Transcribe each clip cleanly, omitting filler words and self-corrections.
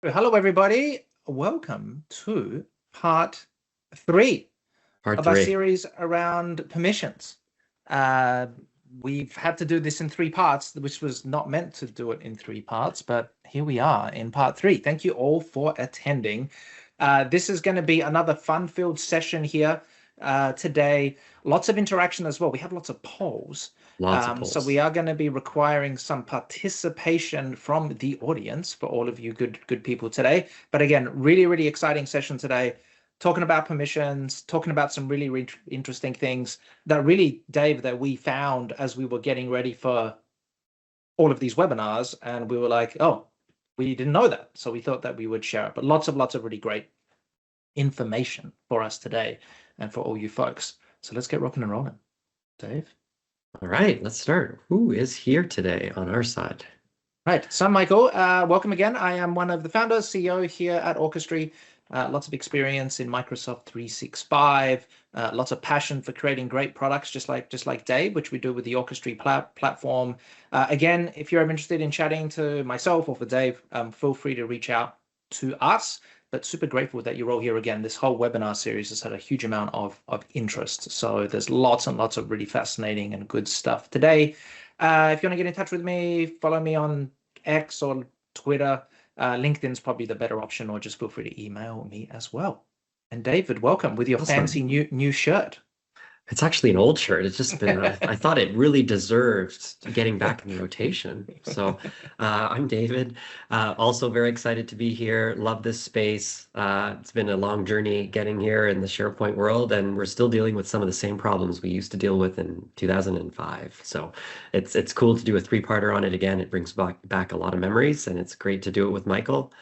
Hello, everybody. Welcome to part three Part of our three. series around permissions. Uh, we've had to do this in three parts, which was not meant to do it in three parts, but here we are in part three. Thank you all for attending. This is going to be another fun-filled session here today. Lots of interaction as well. We have lots of polls. Lots of So we polls. are going to be requiring some participation from the audience for all of you good people today. But again, really exciting session today, talking about permissions, talking about some really interesting things that really, Dave, that we found as we were getting ready for all of these webinars, and we were like, oh, we didn't know that, so we thought that we would share it. But lots of really great information for us today and for all you folks. So let's get rocking and rolling, Dave. All right, let's start. Who is here today on our side? Right. So, Michael, welcome again. I am one of the founders, CEO here at Orchestry. Lots of experience in Microsoft 365, lots of passion for creating great products, just like Dave, which we do with the Orchestry platform. Again, if you're interested in chatting to myself or for Dave, feel free to reach out to us. But super grateful that you're all here again. This whole webinar series has had a huge amount of interest. So there's lots and lots of really fascinating and good stuff today. If you want to get in touch with me, follow me on X or Twitter. LinkedIn's probably the better option, or just feel free to email me as well. And David, welcome with your fancy Awesome. new shirt. It's actually an old shirt. It's just been, I thought it really deserved getting back in the rotation. So I'm David. Also very excited to be here. Love this space. It's been a long journey getting here in the SharePoint world, and we're still dealing with some of the same problems we used to deal with in 2005. So it's cool to do a three-parter on it again. It brings back a lot of memories, and it's great to do it with Michael.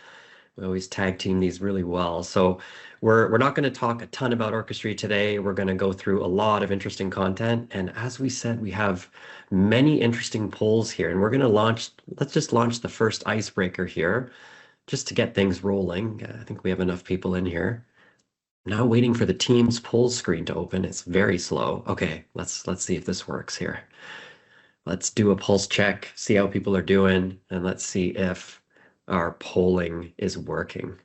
We always tag team these really well. So we're not going to talk a ton about Orchestry today. We're going to go through a lot of interesting content. And as we said, we have many interesting polls here. And we're going to let's just launch the first icebreaker here just to get things rolling. I think we have enough people in here. Now waiting for the Teams poll screen to open. It's very slow. Okay, let's see if this works here. Let's do a pulse check, see how people are doing, and let's see if our polling is working.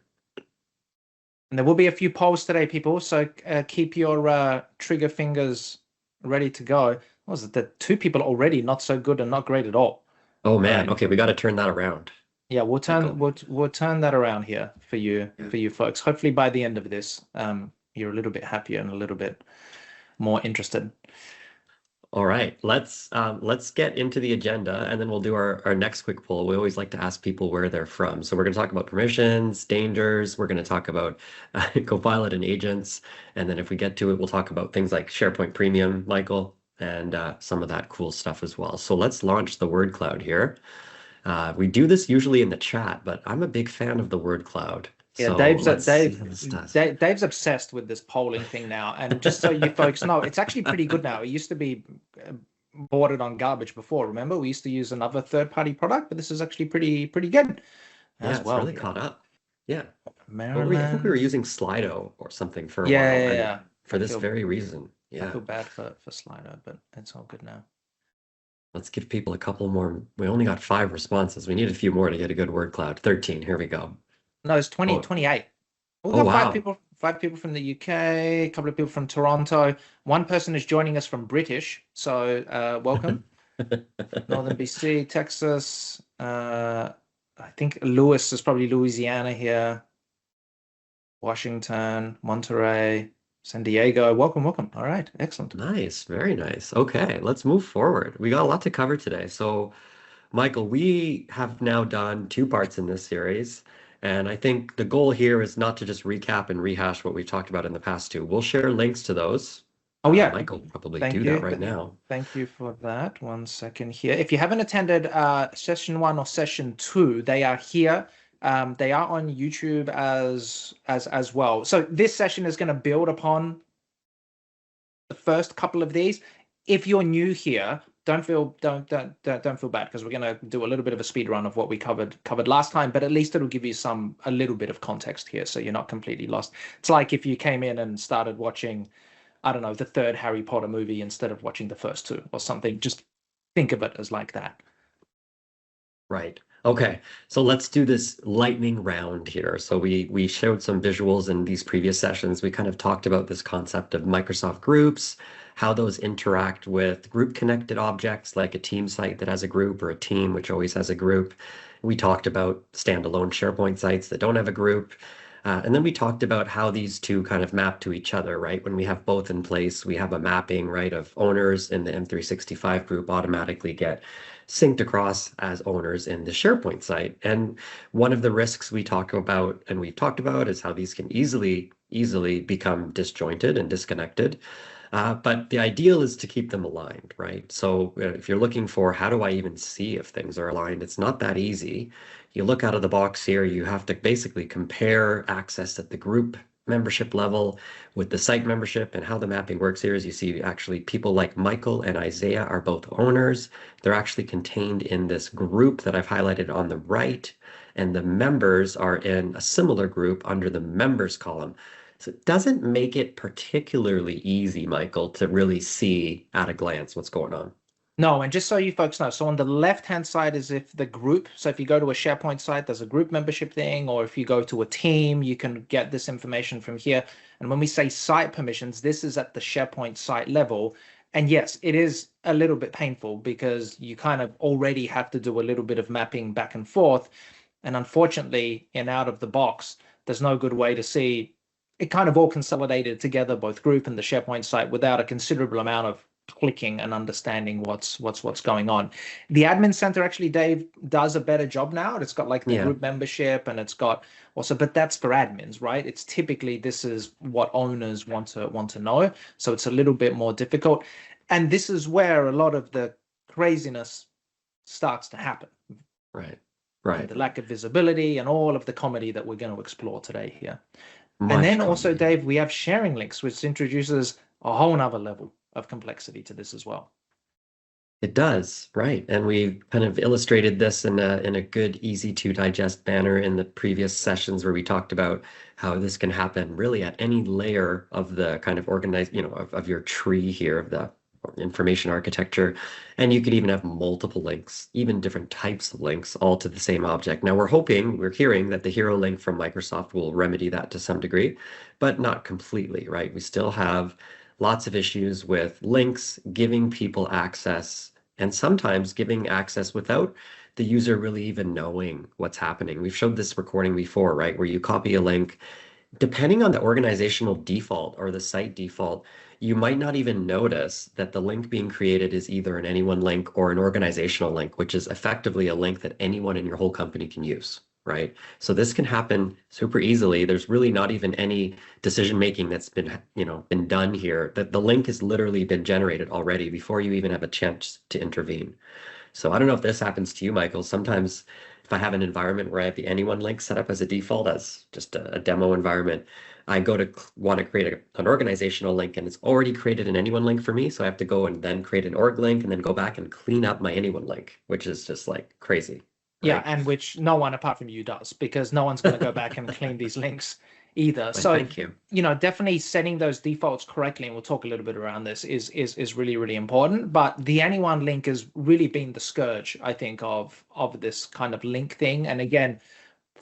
And there will be a few polls today, people. So keep your trigger fingers ready to go. What was it? The two people already not so good and not great at all. Oh All man, right. okay, we got to turn that around. Yeah, we'll turn Michael. we'll turn that around here Yeah. for you folks. Hopefully by the end of this, you're a little bit happier and a little bit more interested. All right, let's get into the agenda and then we'll do our next quick poll. We always like to ask people where they're from. So we're going to talk about permissions, dangers, we're going to talk about Copilot and agents, and then if we get to it, we'll talk about things like SharePoint Premium, Michael, and some of that cool stuff as well. So let's launch the word cloud here. We do this usually in the chat, but I'm a big fan of the word cloud. Yeah, So let's see how this does. Dave's obsessed with this polling thing now. And just so you folks know, it's actually pretty good now. It used to be boarded on garbage before. Remember, we used to use another third-party product, but this is actually pretty good Yeah, as it's well really here. caught up. Yeah. I think we were Maryland. using Slido or something for a Yeah, while, yeah, and yeah. for this very reason. I Yeah. feel bad for Slido, but it's all good now. Let's give people a couple more. We only got 5 responses. We need a few more to get a good word cloud. 13. Here we go. No, it's Oh, 28. We oh got wow. five people from the UK, a couple of people from Toronto. One person is joining us from British, so welcome. Northern BC, Texas. I think Lewis is probably Louisiana here. Washington, Monterey, San Diego. Welcome. All right, excellent. Nice, very nice. Okay, let's move forward. We got a lot to cover today. So, Michael, we have now done 2 parts in this series, and I think the goal here is not to just recap and rehash what we've talked about in the past 2. We'll share links to those. Oh yeah, Michael will probably thank do that you. right now. Thank you for that. One second here. If you haven't attended session 1 or session 2, they are here. They are on YouTube as well. So this session is going to build upon the first couple of these. If you're new here, don't feel bad, because we're going to do a little bit of a speed run of what we covered last time, but at least it'll give you a little bit of context here, so you're not completely lost. It's like if you came in and started watching, I don't know, the third Harry Potter movie instead of watching the first 2 or something. Just think of it as like that. Right. Okay, so let's do this lightning round here. So we showed some visuals in these previous sessions. We kind of talked about this concept of Microsoft groups, how those interact with group connected objects like a team site that has a group or a team which always has a group. We talked about standalone SharePoint sites that don't have a group. And then we talked about how these two kind of map to each other, right? When we have both in place, we have a mapping, right, of owners in the M365 group automatically get synced across as owners in the SharePoint site. And one of the risks we talk about and we've talked about is how these can easily become disjointed and disconnected. But the ideal is to keep them aligned, right? So if you're looking for how do I even see if things are aligned, it's not that easy. You look out of the box here, you have to basically compare access at the group membership level with the site membership, and how the mapping works here is you see actually people like Michael and Isaiah are both owners. They're actually contained in this group that I've highlighted on the right, and the members are in a similar group under the members column. So it doesn't make it particularly easy, Michael, to really see at a glance what's going on. No, and just so you folks know, so on the left-hand side is if the group, so if you go to a SharePoint site, there's a group membership thing, or if you go to a team, you can get this information from here. And when we say site permissions, this is at the SharePoint site level. And yes, it is a little bit painful because you kind of already have to do a little bit of mapping back and forth. And unfortunately, in out of the box, there's no good way to see it kind of all consolidated together, both group and the SharePoint site, without a considerable amount of clicking and understanding what's going on. The admin center actually, Dave, does a better job now. It's got like the Yeah. group membership, and it's got also, but that's for admins, right? It's typically this is what owners want to know. So it's a little bit more difficult. And this is where a lot of the craziness starts to happen. Right. And Right. the lack of visibility and all of the comedy that we're going to explore today here. And Much then also, comedy. Dave, we have sharing links, which introduces a whole nother level of complexity to this as well. It does, right. And we kind of illustrated this in a good, easy to digest manner in the previous sessions where we talked about how this can happen really at any layer of the kind of organized, of your tree here of the information architecture. And you could even have multiple links, even different types of links, all to the same object. Now we're hearing that the hero link from Microsoft will remedy that to some degree, but not completely, right? We still have lots of issues with links giving people access, and sometimes giving access without the user really even knowing what's happening. We've showed this recording before, right? Where you copy a link, depending on the organizational default or the site default, you might not even notice that the link being created is either an anyone link or an organizational link, which is effectively a link that anyone in your whole company can use, right? So this can happen super easily. There's really not even any decision making that's been done here. That the link has literally been generated already before you even have a chance to intervene. So I don't know if this happens to you, Michael. Sometimes if I have an environment where I have the anyone link set up as a default as just a demo environment, I go to want to create an organizational link, and it's already created an anyone link for me. So I have to go and then create an org link and then go back and clean up my anyone link, which is just like crazy. Yeah, Right? and which no one apart from you does, because no one's going to go back and clean these links either. But So, thank you. definitely setting those defaults correctly, and we'll talk a little bit around this, is really, really important. But the anyone link has really been the scourge, I think, of this kind of link thing. And again,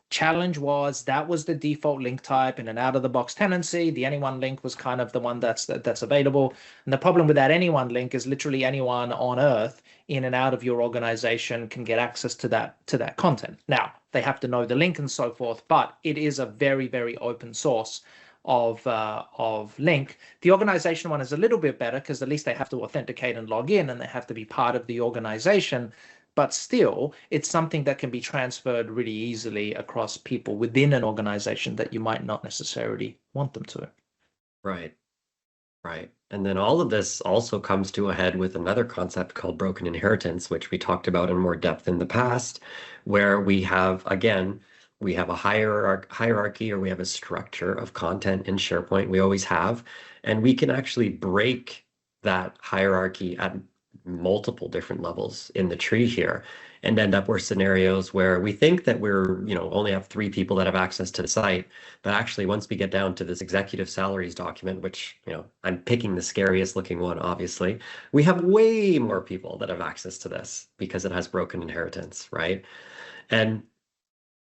challenge was that was the default link type in an out of the box tenancy. The anyone link was kind of the one that's available. And the problem with that anyone link is literally anyone on earth in and out of your organization can get access to that content. Now, they have to know the link and so forth, but it is a very, very open source of link. The organization one is a little bit better because at least they have to authenticate and log in, and they have to be part of the organization. But still, it's something that can be transferred really easily across people within an organization that you might not necessarily want them to. Right. Right. And then all of this also comes to a head with another concept called broken inheritance, which we talked about in more depth in the past, where we have, again, we have a hierarchy, or we have a structure of content in SharePoint. We always have, and we can actually break that hierarchy at multiple different levels in the tree here and end up with scenarios where we think that we're, only have 3 people that have access to the site. But actually, once we get down to this executive salaries document, which, I'm picking the scariest looking one, obviously, we have way more people that have access to this because it has broken inheritance, right? And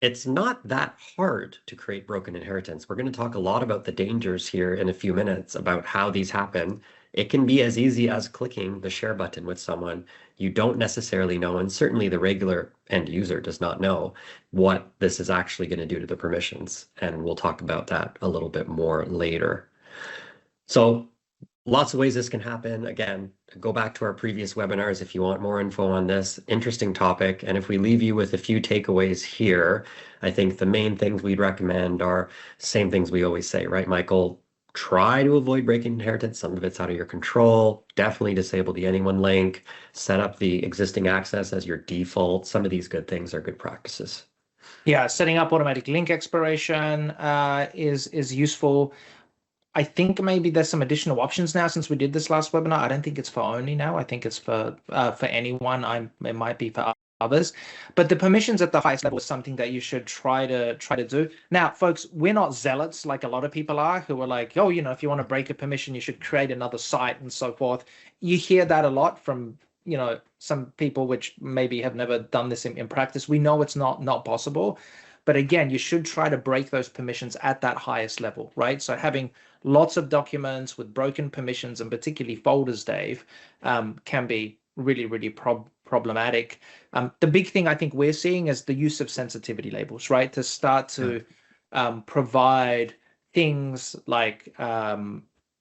it's not that hard to create broken inheritance. We're going to talk a lot about the dangers here in a few minutes about how these happen. It can be as easy as clicking the share button with someone you don't necessarily know, and certainly the regular end user does not know what this is actually going to do to the permissions. And we'll talk about that a little bit more later. So lots of ways this can happen. Again, go back to our previous webinars if you want more info on this interesting topic. And if we leave you with a few takeaways here, I think the main things we'd recommend are same things we always say, right, Michael? Try to avoid breaking inheritance. Some of it's out of your control. Definitely disable the anyone link. Set up the existing access as your default. Some of these good things are good practices. Yeah, setting up automatic link expiration is useful. I think maybe there's some additional options now since we did this last webinar. I don't think it's for only now. I think it's for anyone. It might be for others, but the permissions at the highest level is something that you should try to do. Now, folks, we're not zealots like a lot of people are who are like, oh, if you want to break a permission, you should create another site and so forth. You hear that a lot from some people which maybe have never done this in practice. We know it's not possible. But again, you should try to break those permissions at that highest level, right? So having lots of documents with broken permissions and particularly folders, Dave, can be really, really problematic. The big thing I think we're seeing is the use of sensitivity labels, right? To start to provide things like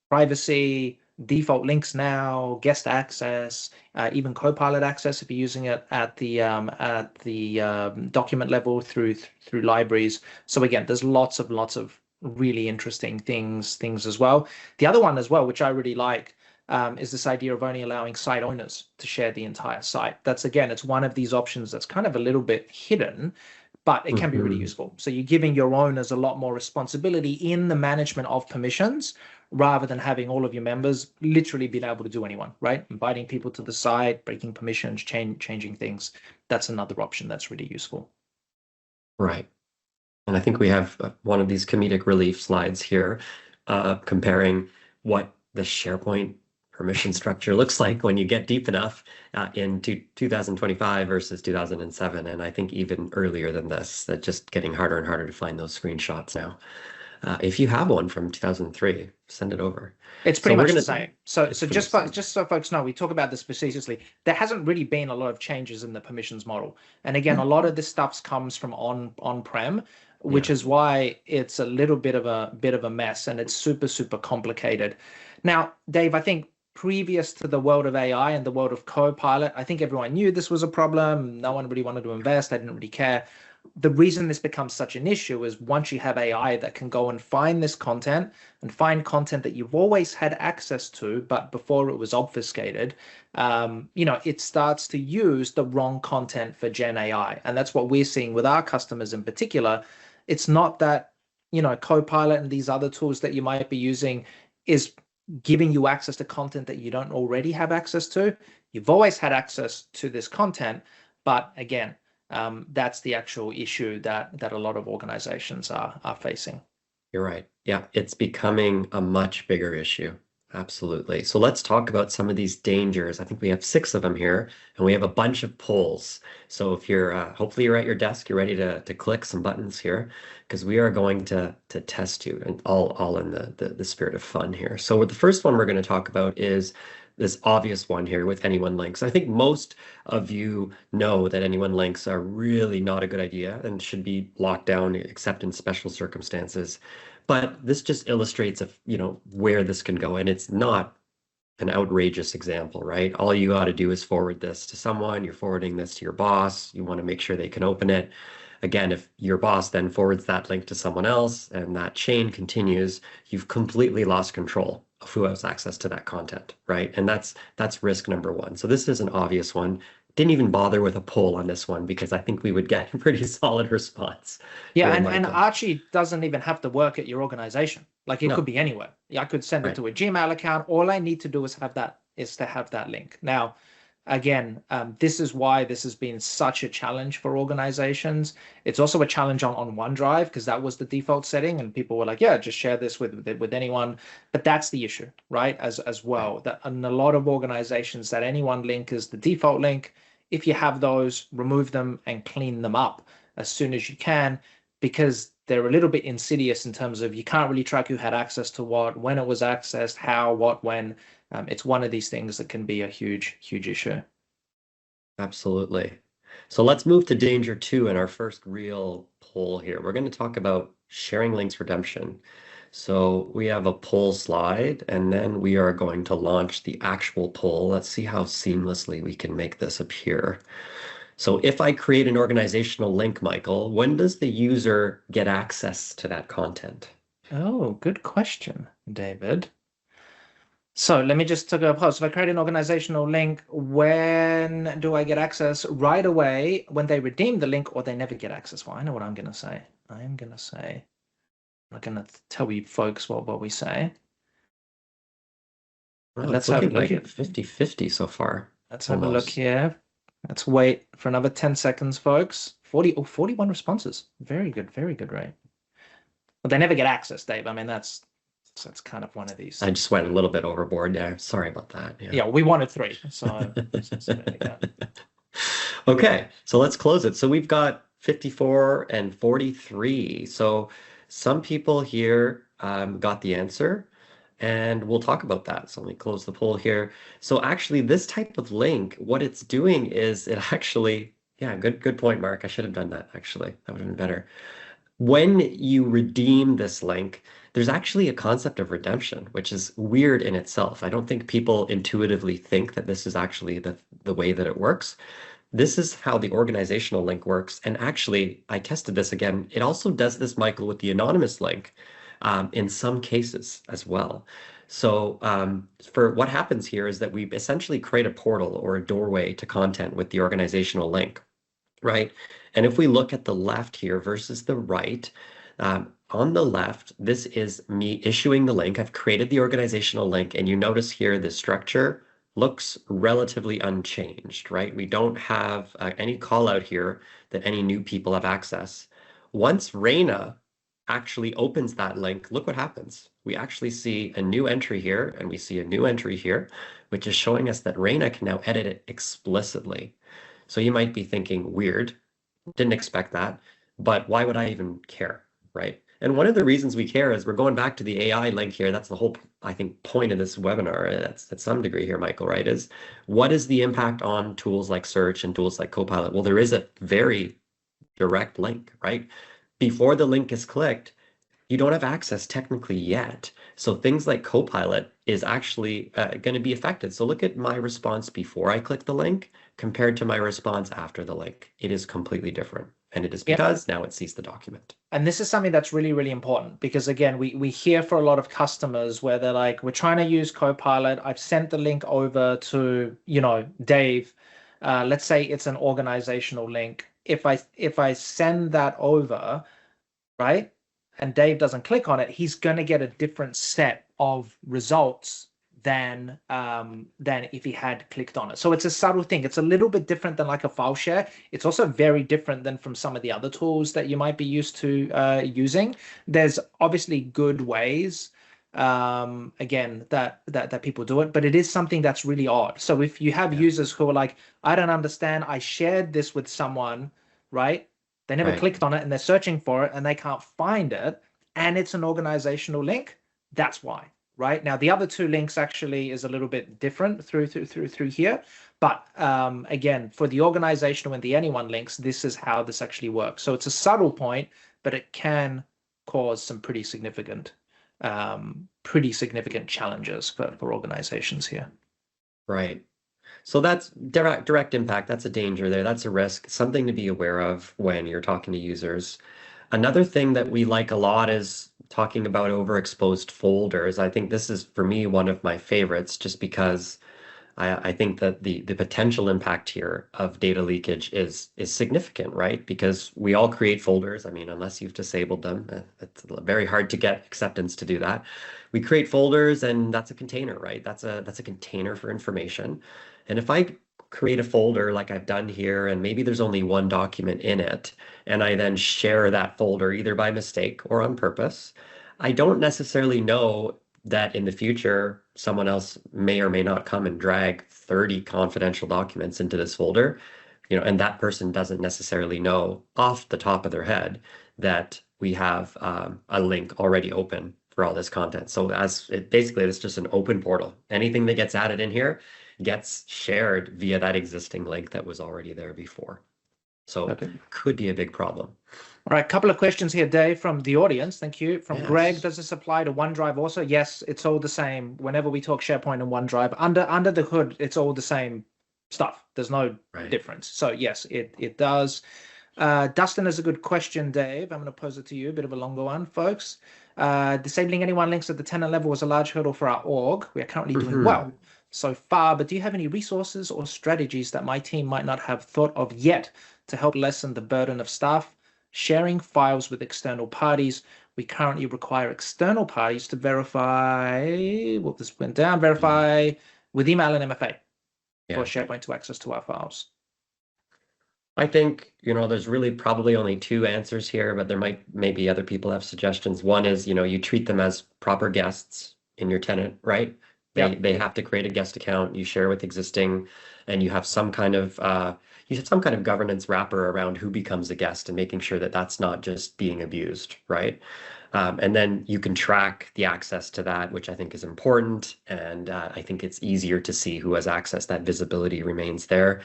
privacy, default links now, guest access, even Copilot access if you're using it at the document level through libraries. So again, there's lots of really interesting things as well. The other one as well, which I really like, is this idea of only allowing site owners to share the entire site. That's again, it's one of these options that's kind of a little bit hidden, but it can be really useful. So you're giving your owners a lot more responsibility in the management of permissions rather than having all of your members literally being able to do anyone, right? Inviting people to the site, breaking permissions, changing things. That's another option that's really useful. Right. And I think we have one of these comedic relief slides here comparing what the SharePoint permission structure looks like when you get deep enough into 2025 versus 2007. And I think even earlier than this, that just getting harder and harder to find those screenshots now. If you have one from 2003, send it over. It's pretty much the same. So just so folks know, we talk about this facetiously. There hasn't really been a lot of changes in the permissions model. And again, a lot of this stuff comes from on-prem, which is why it's a little bit of a mess and it's super complicated. Now, Dave, I think previous to the world of AI and the world of Copilot, I think everyone knew this was a problem. No one really wanted to invest. They didn't really care. The reason this becomes such an issue is once you have AI that can go and find this content and find content that you've always had access to, but before it was obfuscated, it starts to use the wrong content for Gen AI. And that's what we're seeing with our customers in particular. It's not that, Copilot and these other tools that you might be using is giving you access to content that you don't already have access to. You've always had access to this content, but again, that's the actual issue that a lot of organizations are facing. You're right. Yeah, it's becoming a much bigger issue. Absolutely. So let's talk about some of these dangers. I think we have 6 of them here, and we have a bunch of polls. So if you're, hopefully you're at your desk, you're ready to click some buttons here, because we are going to test you, and all in the spirit of fun here. So the first one we're going to talk about is this obvious one here with anyone links. I think most of you know that anyone links are really not a good idea and should be locked down except in special circumstances. But this just illustrates where this can go, and it's not an outrageous example, right? All you got to do is forward this to someone. You're forwarding this to your boss. You want to make sure they can open it. Again, if your boss then forwards that link to someone else and that chain continues, you've completely lost control of who has access to that content, right? And that's risk number 1. So this is an obvious one. Didn't even bother with a poll on this one because I think we would get a pretty solid response. Yeah, and Archie doesn't even have to work at your organization. Like it could be anywhere. I could send it to a Gmail account. All I need to do is have that link. Now, again, this is why this has been such a challenge for organizations. It's also a challenge on OneDrive because that was the default setting, and people were like, "Yeah, just share this with anyone." But that's the issue, right? As Right. well, that in a lot of organizations, that anyone link is the default link. If you have those, remove them and clean them up as soon as you can, because they're a little bit insidious in terms of you can't really track who had access to what, when it was accessed, how, what, when. It's one of these things that can be a huge, huge issue. Absolutely. So let's move to danger two in our first real poll here. We're going to talk about sharing links redemption. So we have a poll slide, and then we are going to launch the actual poll. Let's see how seamlessly we can make this appear. So if I create an organizational link, Michael, when does the user get access to that content? Oh, good question, David. So let me just take a pause. If I create an organizational link, when do I get access? Right away when they redeem the link, or they never get access. Well, I know what I'm going to say. I am going to say, I'm not going to tell you folks what we say. Well, Let's it's have a looking look like here. 50-50 so far. Let's have a look Almost. here. Let's wait for another 10 seconds, folks. 41 responses. Very good, right? But they never get access, Dave. I mean, that's kind of one of these. I just went a little bit overboard there. Sorry about that. Yeah, we wanted three, so there we go. Okay, so let's close it. So we've got 54 and 43. So some people here got the answer, and we'll talk about that. So let me close the poll here. So actually, this type of link, what it's doing is it actually, yeah, good point, Mark. I should have done that actually. That would have been better. When you redeem this link, there's actually a concept of redemption, which is weird in itself. I don't think people intuitively think that this is actually the way that it works. This is how the organizational link works. And actually, I tested this again. It also does this, Michael, with the anonymous link in some cases as well. So for what happens here is that we essentially create a portal or a doorway to content with the organizational link, right? And if we look at the left here versus the right, on the left, this is me issuing the link. I've created the organizational link, and you notice here the structure looks relatively unchanged, right? We don't have any call out here that any new people have access. Once Reina actually opens that link, look what happens. We actually see a new entry here, and we see a new entry here, which is showing us that Reina can now edit it explicitly. So you might be thinking, weird, didn't expect that, but why would I even care, right? And one of the reasons we care is we're going back to the AI link here. That's the whole, I think, point of this webinar. That's at some degree here, Michael, right? Is what is the impact on tools like search and tools like Copilot? Well, there is a very direct link, right? Before the link is clicked, you don't have access technically yet. So things like Copilot is actually going to be affected. So look at my response before I click the link compared to my response after the link. It is completely different. And it is Yep. because now it sees the document. And this is something that's really, really important because again, we hear for a lot of customers where they're like, we're trying to use Copilot. I've sent the link over to, Dave. Let's say it's an organizational link. If I send that over, right? And Dave doesn't click on it, he's going to get a different set of results than if he had clicked on it. So it's a subtle thing. It's a little bit different than like a file share. It's also very different than from some of the other tools that you might be used to using. There's obviously good ways again that people do it, but it is something that's really odd. So if you have users who are like, I don't understand, I shared this with someone, right? They never Right. clicked on it and they're searching for it and they can't find it, and it's an organizational link. That's why, right? Now the other two links actually is a little bit different through here, but again, for the organizational and the anyone links, this is how this actually works. So it's a subtle point, but it can cause some pretty significant challenges for organizations here. Right. So that's direct impact. That's a danger there. That's a risk, something to be aware of when you're talking to users. Another thing that we like a lot is talking about overexposed folders. I think this is, for me, one of my favorites, just because I think that the potential impact here of data leakage is significant, right? Because we all create folders. I mean, unless you've disabled them, it's very hard to get acceptance to do that. We create folders, and that's a container, right? That's a container for information. And if I create a folder like I've done here, and maybe there's only one document in it, and I then share that folder either by mistake or on purpose, I don't necessarily know that in the future someone else may or may not come and drag 30 confidential documents into this folder, and that person doesn't necessarily know off the top of their head that we have a link already open for all this content. So basically it's just an open portal. Anything that gets added in here gets shared via that existing link that was already there before. So could be a big problem. All right, a couple of questions here, Dave, from the audience. Thank you. From Greg, does this apply to OneDrive also? Yes, it's all the same. Whenever we talk SharePoint and OneDrive, under the hood, it's all the same stuff. There's no difference. So yes, it does. Dustin has a good question, Dave. I'm going to pose it to you, a bit of a longer one, folks. Disabling anyone links at the tenant level was a large hurdle for our org. We are currently doing well so far, but do you have any resources or strategies that my team might not have thought of yet to help lessen the burden of staff sharing files with external parties? We currently require external parties to verify, this went down, verify with email and MFA for SharePoint to access to our files. I think, there's really probably only two answers here, but maybe other people have suggestions. One is, you treat them as proper guests in your tenant, right? They have to create a guest account, you share with existing, and you have some kind of governance wrapper around who becomes a guest and making sure that that's not just being abused, right? And then you can track the access to that, which I think is important. And I think it's easier to see who has access. That visibility remains there.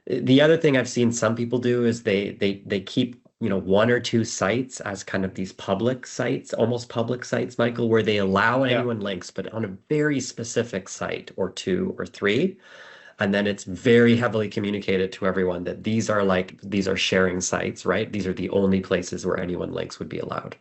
The other thing I've seen some people do is they keep one or two sites as kind of these public sites, almost public sites, Michael, where they allow anyone links, but on a very specific site or two or three. And then it's very heavily communicated to everyone that these are sharing sites, right? These are the only places where anyone links would be allowed.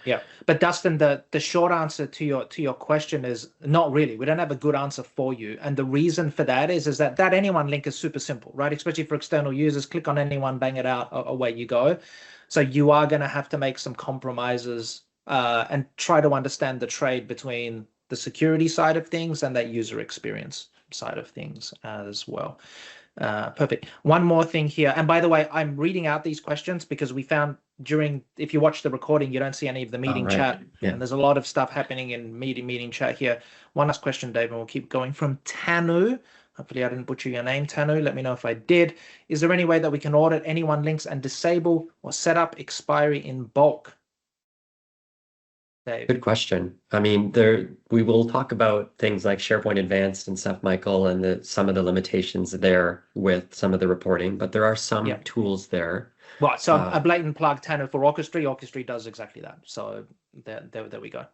Yeah, but Dustin, the short answer to your question is not really. We don't have a good answer for you, and the reason for that is that anyone link is super simple, right? Especially for external users, click on anyone, bang it out, away you go. So you are going to have to make some compromises and try to understand the trade between the security side of things and that user experience side of things as well. Perfect. One more thing here. And by the way, I'm reading out these questions because we found if you watch the recording, you don't see any of the meeting chat. Yeah. And there's a lot of stuff happening in meeting chat here. One last question, Dave, and we'll keep going from Tanu. Hopefully I didn't butcher your name, Tanu. Let me know if I did. Is there any way that we can audit anyone links and disable or set up expiry in bulk? Dave. Good question. I mean, we will talk about things like SharePoint Advanced and stuff, Michael, and some of the limitations there with some of the reporting, but there are some tools there. Well, so a blatant plug, Tanner, for Orchestry. Orchestry does exactly that. So there we go.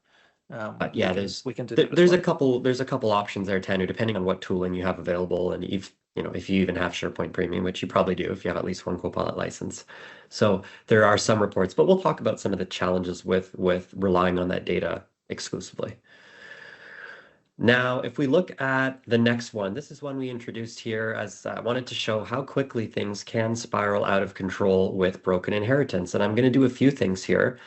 But yeah, we can do there's a couple options there, Tanner, depending on what tooling you have available, and if you even have SharePoint Premium, which you probably do if you have at least one Copilot license. So there are some reports, but we'll talk about some of the challenges with relying on that data exclusively. Now, if we look at the next one, this is one we introduced here as I wanted to show how quickly things can spiral out of control with broken inheritance. And I'm going to do a few things here.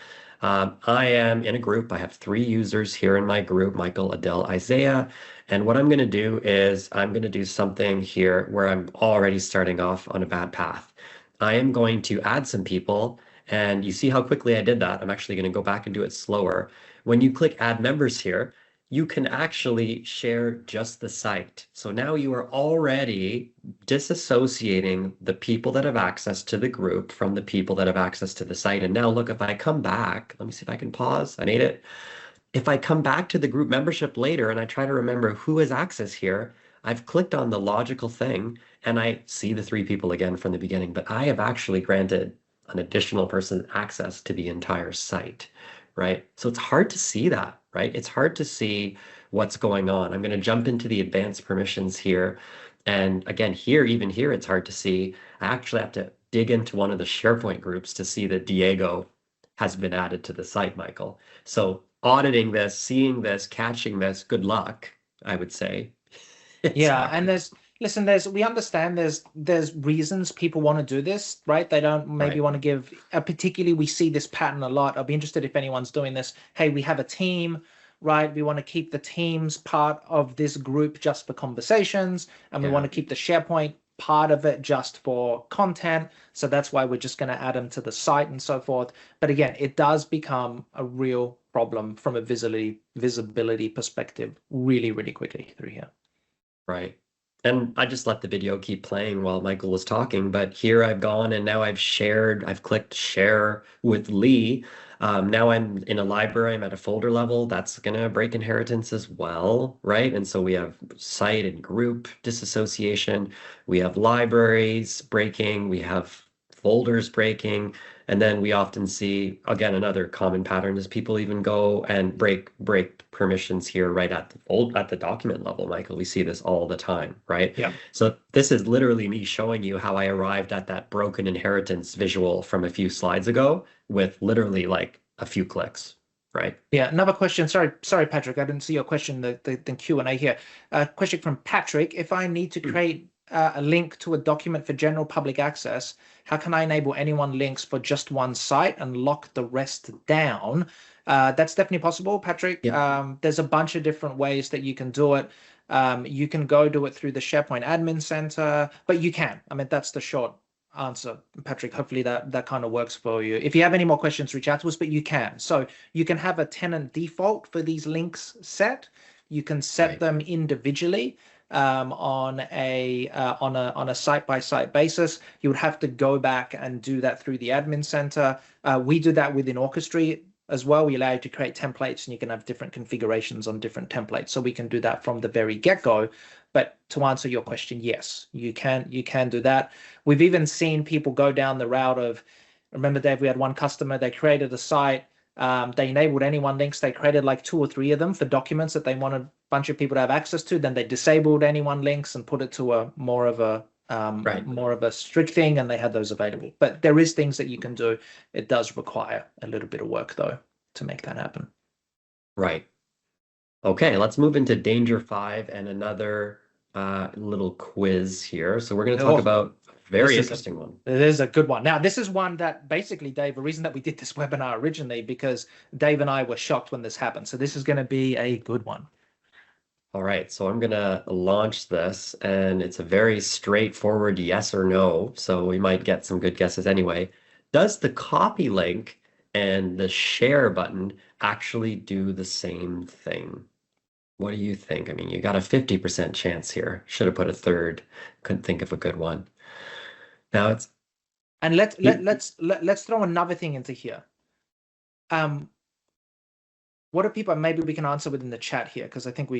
I am in a group. I have 3 users here in my group, Michael, Adele, Isaiah. And what I'm going to do is I'm going to do something here where I'm already starting off on a bad path. I am going to add some people, and you see how quickly I did that. I'm actually going to go back and do it slower. When you click add members here, you can actually share just the site. So now you are already disassociating the people that have access to the group from the people that have access to the site. And now look, if I come back, let me see if I can pause. I made it. If I come back to the group membership later and I try to remember who has access here, I've clicked on the logical thing and I see the 3 people again from the beginning, but I have actually granted an additional person access to the entire site, right? So it's hard to see that, right? It's hard to see what's going on. I'm going to jump into the advanced permissions here. And again, even here, it's hard to see. I actually have to dig into one of the SharePoint groups to see that Diego has been added to the site, Michael. So auditing this, seeing this, catching this, good luck, I would say. Yeah, and we understand there's reasons people want to do this, right? They don't maybe want to give, particularly we see this pattern a lot. I'll be interested if anyone's doing this. Hey, we have a team, right? We want to keep the teams part of this group just for conversations, and we want to keep the SharePoint part of it just for content. So that's why we're just going to add them to the site and so forth. But again, it does become a real problem from a visibility perspective really, really quickly through here. Right. And I just let the video keep playing while Michael was talking, but here I've gone and now I've clicked share with Lee. Now I'm in a library, I'm at a folder level. That's gonna break inheritance as well, right? And so we have site and group disassociation, we have libraries breaking, we have folders breaking, and then we often see, again, another common pattern is people even go and break permissions here right at the document level, Michael. We see this all the time, right? Yeah. So this is literally me showing you how I arrived at that broken inheritance visual from a few slides ago with literally like a few clicks, right? Yeah, another question. Sorry, Patrick, I didn't see your question, the Q&A here. Question from Patrick. If I need to create a link to a document for general public access, how can I enable anyone links for just one site and lock the rest down? That's definitely possible, Patrick. Yeah. There's a bunch of different ways that you can do it. You can go do it through the SharePoint Admin Center, but you can. I mean, that's the short answer, Patrick. Hopefully that kind of works for you. If you have any more questions, reach out to us, but you can. So you can have a tenant default for these links set. You can set them individually on a site-by-site basis. You would have to go back and do that through the admin center. We do that within Orchestry as well. We allow you to create templates, and you can have different configurations on different templates. So we can do that from the very get-go. But to answer your question, yes, you can do that. We've even seen people go down the route of, remember, Dave, we had one customer, they created a site, they enabled anyone links, they created like 2 or 3 of them for documents that they wanted a bunch of people to have access to, then they disabled anyone links and put it to a more of a strict thing, and they had those available. But there is things that you can do. It does require a little bit of work though to make that happen. Right. Okay, let's move into Danger 5 and another little quiz here. So we're going to talk about a very interesting one. It is a good one. Now, this is one that basically, Dave, the reason that we did this webinar originally, because Dave and I were shocked when this happened. So this is going to be a good one. All right, so I'm going to launch this, and it's a very straightforward yes or no. So we might get some good guesses anyway. Does the copy link and the share button actually do the same thing? What do you think? I mean, you got a 50% chance here. Should have put a third. Couldn't think of a good one. Now it's and let's throw another thing into here. What do people, maybe we can answer within the chat here, because I think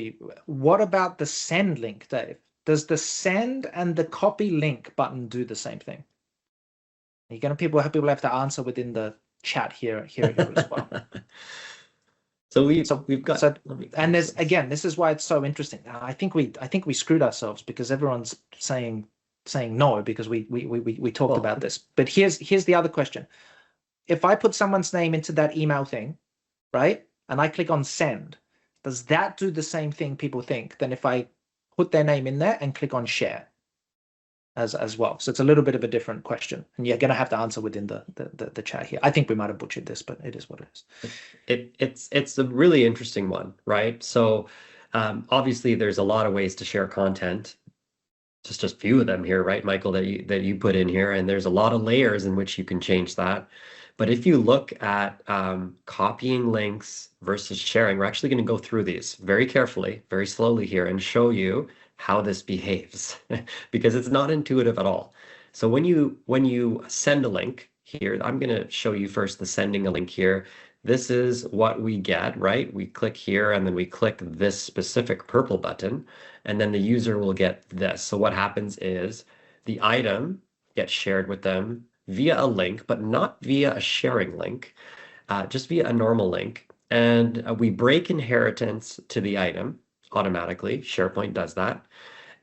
what about the send link, Dave? Does the send and the copy link button do the same thing? You're gonna people have to answer within the chat here as well. So we've got, and there's, again, this is why it's so interesting. I think we screwed ourselves because everyone's saying no, because we talked about this. But here's the other question. If I put someone's name into that email thing, right, and I click on send, does that do the same thing people think than if I put their name in there and click on share as well? So it's a little bit of a different question, and you're going to have to answer within the chat here. I think we might have butchered this, but it is what it is. It's a really interesting one, right? So obviously there's a lot of ways to share content. Just a few of them here, right, Michael, that you put in here, and there's a lot of layers in which you can change that. But if you look at copying links versus sharing, we're actually going to go through these very carefully, very slowly here, and show you how this behaves because it's not intuitive at all. So when you send a link here, I'm going to show you first the sending a link here. This is what we get, right? We click here and then we click this specific purple button, and then the user will get this. So what happens is the item gets shared with them via a link, but not via a sharing link, just via a normal link. And we break inheritance to the item automatically. SharePoint does that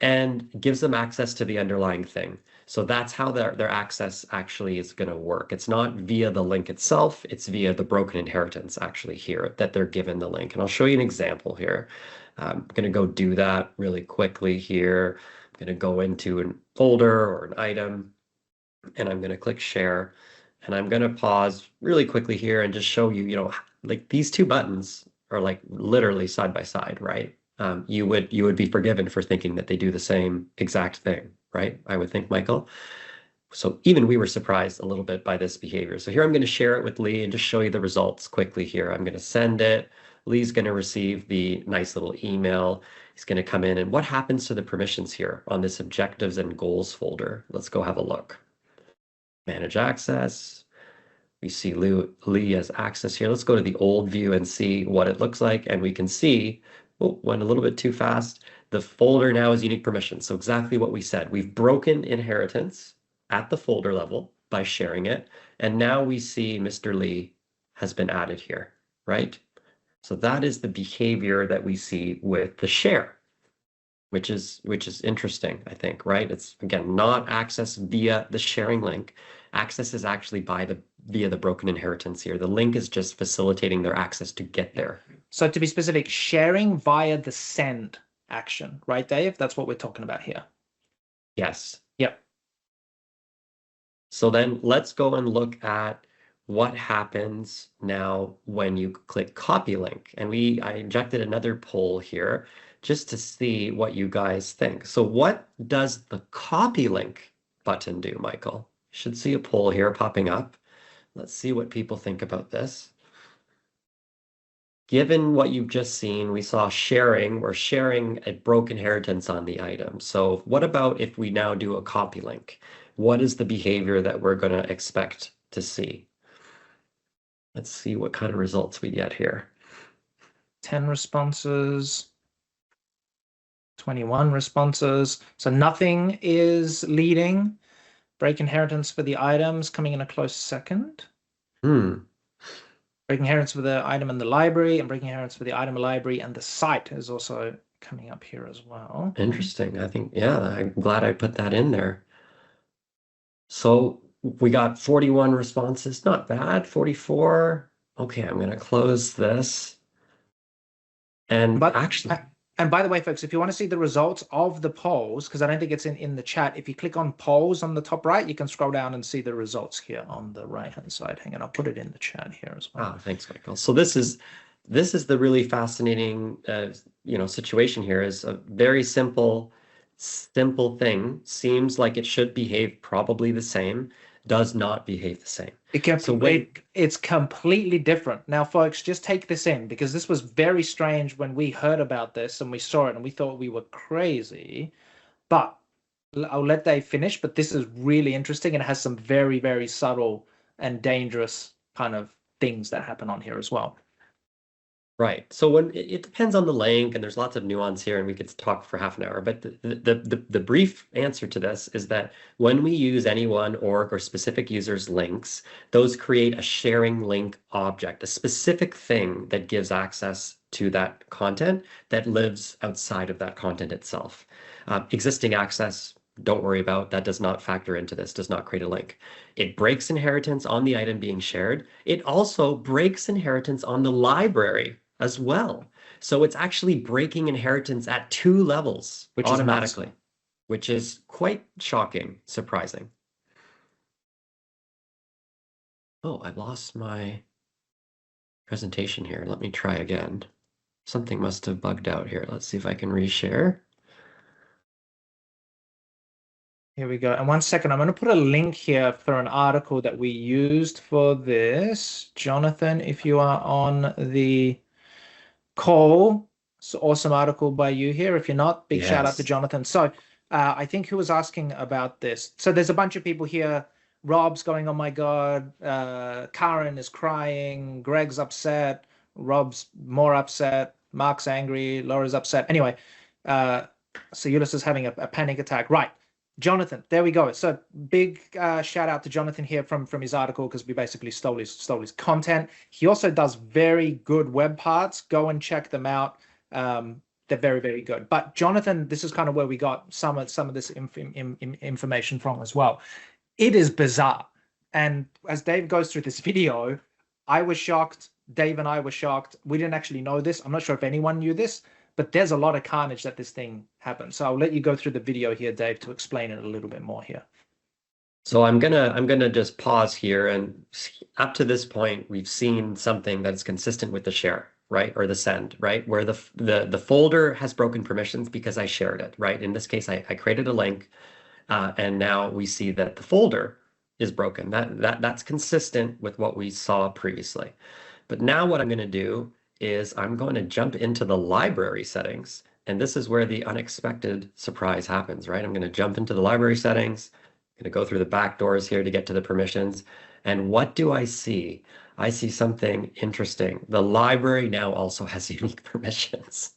and gives them access to the underlying thing. So that's how their access actually is going to work. It's not via the link itself, it's via the broken inheritance actually here that they're given the link. And I'll show you an example here. I'm going to go do that really quickly here. I'm going to go into an folder or an item, and I'm going to click share, and I'm going to pause really quickly here and just show you, like these two buttons are like literally side by side, right? You would be forgiven for thinking that they do the same exact thing, right? I would think, Michael. So even we were surprised a little bit by this behavior. So here I'm going to share it with Lee and just show you the results quickly here. I'm going to send it. Lee's going to receive the nice little email. He's going to come in. And what happens to the permissions here on this objectives and goals folder? Let's go have a look. Manage access. We see Lee has access here. Let's go to the old view and see what it looks like. And we can see, oh, went a little bit too fast. The folder now is unique permissions. So exactly what we said. We've broken inheritance at the folder level by sharing it. And now we see Mr. Lee has been added here, right? So that is the behavior that we see with the share, which is interesting, I think, right? It's, again, not access via the sharing link. Access is actually via the broken inheritance here. The link is just facilitating their access to get there. So to be specific, sharing via the send action, right, Dave? That's what we're talking about here. Yes. Yep. So then let's go and look at what happens now when you click copy link. And I injected another poll here just to see what you guys think. So what does the copy link button do, Michael? You should see a poll here popping up. Let's see what people think about this. Given what you've just seen, we saw sharing. We're sharing a broken inheritance on the item. So what about if we now do a copy link? What is the behavior that we're going to expect to see? Let's see what kind of results we get here. 10 responses, 21 responses. So nothing is leading. Break inheritance for the items coming in a close second. Breaking inheritance for the item in the library, and breaking inheritance for the item in the library and the site is also coming up here as well. Interesting. I think, yeah, I'm glad I put that in there. So we got 41 responses. Not bad. 44. Okay, I'm going to close this. And by the way, folks, if you want to see the results of the polls, because I don't think it's in the chat, if you click on polls on the top right, you can scroll down and see the results here on the right-hand side. Hang on, I'll put it in the chat here as well. Ah, thanks, Michael. So this is the really fascinating situation here. Is a very simple thing. Seems like it should behave probably the same, does not behave the same. It's completely different. Now, folks, just take this in, because this was very strange when we heard about this and we saw it and we thought we were crazy. But I'll let Dave finish, but this is really interesting and it has some very, very subtle and dangerous kind of things that happen on here as well. Right. So when it depends on the link, and there's lots of nuance here, and we could talk for half an hour. But the brief answer to this is that when we use any one org or specific user's links, those create a sharing link object, a specific thing that gives access to that content that lives outside of that content itself. Existing access, don't worry about, that does not factor into this, does not create a link. It breaks inheritance on the item being shared. It also breaks inheritance on the library as well. So it's actually breaking inheritance at 2 levels automatically, which is quite shocking, surprising. Oh, I lost my presentation here. Let me try again. Something must have bugged out here. Let's see if I can reshare. Here we go. And 1 second, I'm going to put a link here for an article that we used for this. Jonathan, if you are on the call, it's an awesome article by you here. If you're not, big shout out to Jonathan. So I think who was asking about this. So there's a bunch of people here. Rob's going, oh my God. Karen is crying. Greg's upset. Rob's more upset. Mark's angry. Laura's upset. Anyway, so Ulysses is having a panic attack. Right. Jonathan, there we go. So big shout out to Jonathan here from his article, because we basically stole his content. He also does very good web parts. Go and check them out. They're very, very good. But Jonathan, this is kind of where we got some of this information from as well. It is bizarre. And as Dave goes through this video, I was shocked. Dave and I were shocked. We didn't actually know this. I'm not sure if anyone knew this, but there's a lot of carnage that this thing happens. So I'll let you go through the video here, Dave, to explain it a little bit more here. So I'm gonna just pause here, and up to this point, we've seen something that's consistent with the share, right, or the send, right, where the folder has broken permissions because I shared it, right. In this case, I created a link. And now we see that the folder is broken. That's consistent with what we saw previously. But now what I'm going to do is I'm going to jump into the library settings. And this is where the unexpected surprise happens, right? I'm going to jump into the library settings. I'm going to go through the back doors here to get to the permissions. And what do I see? I see something interesting. The library now also has unique permissions.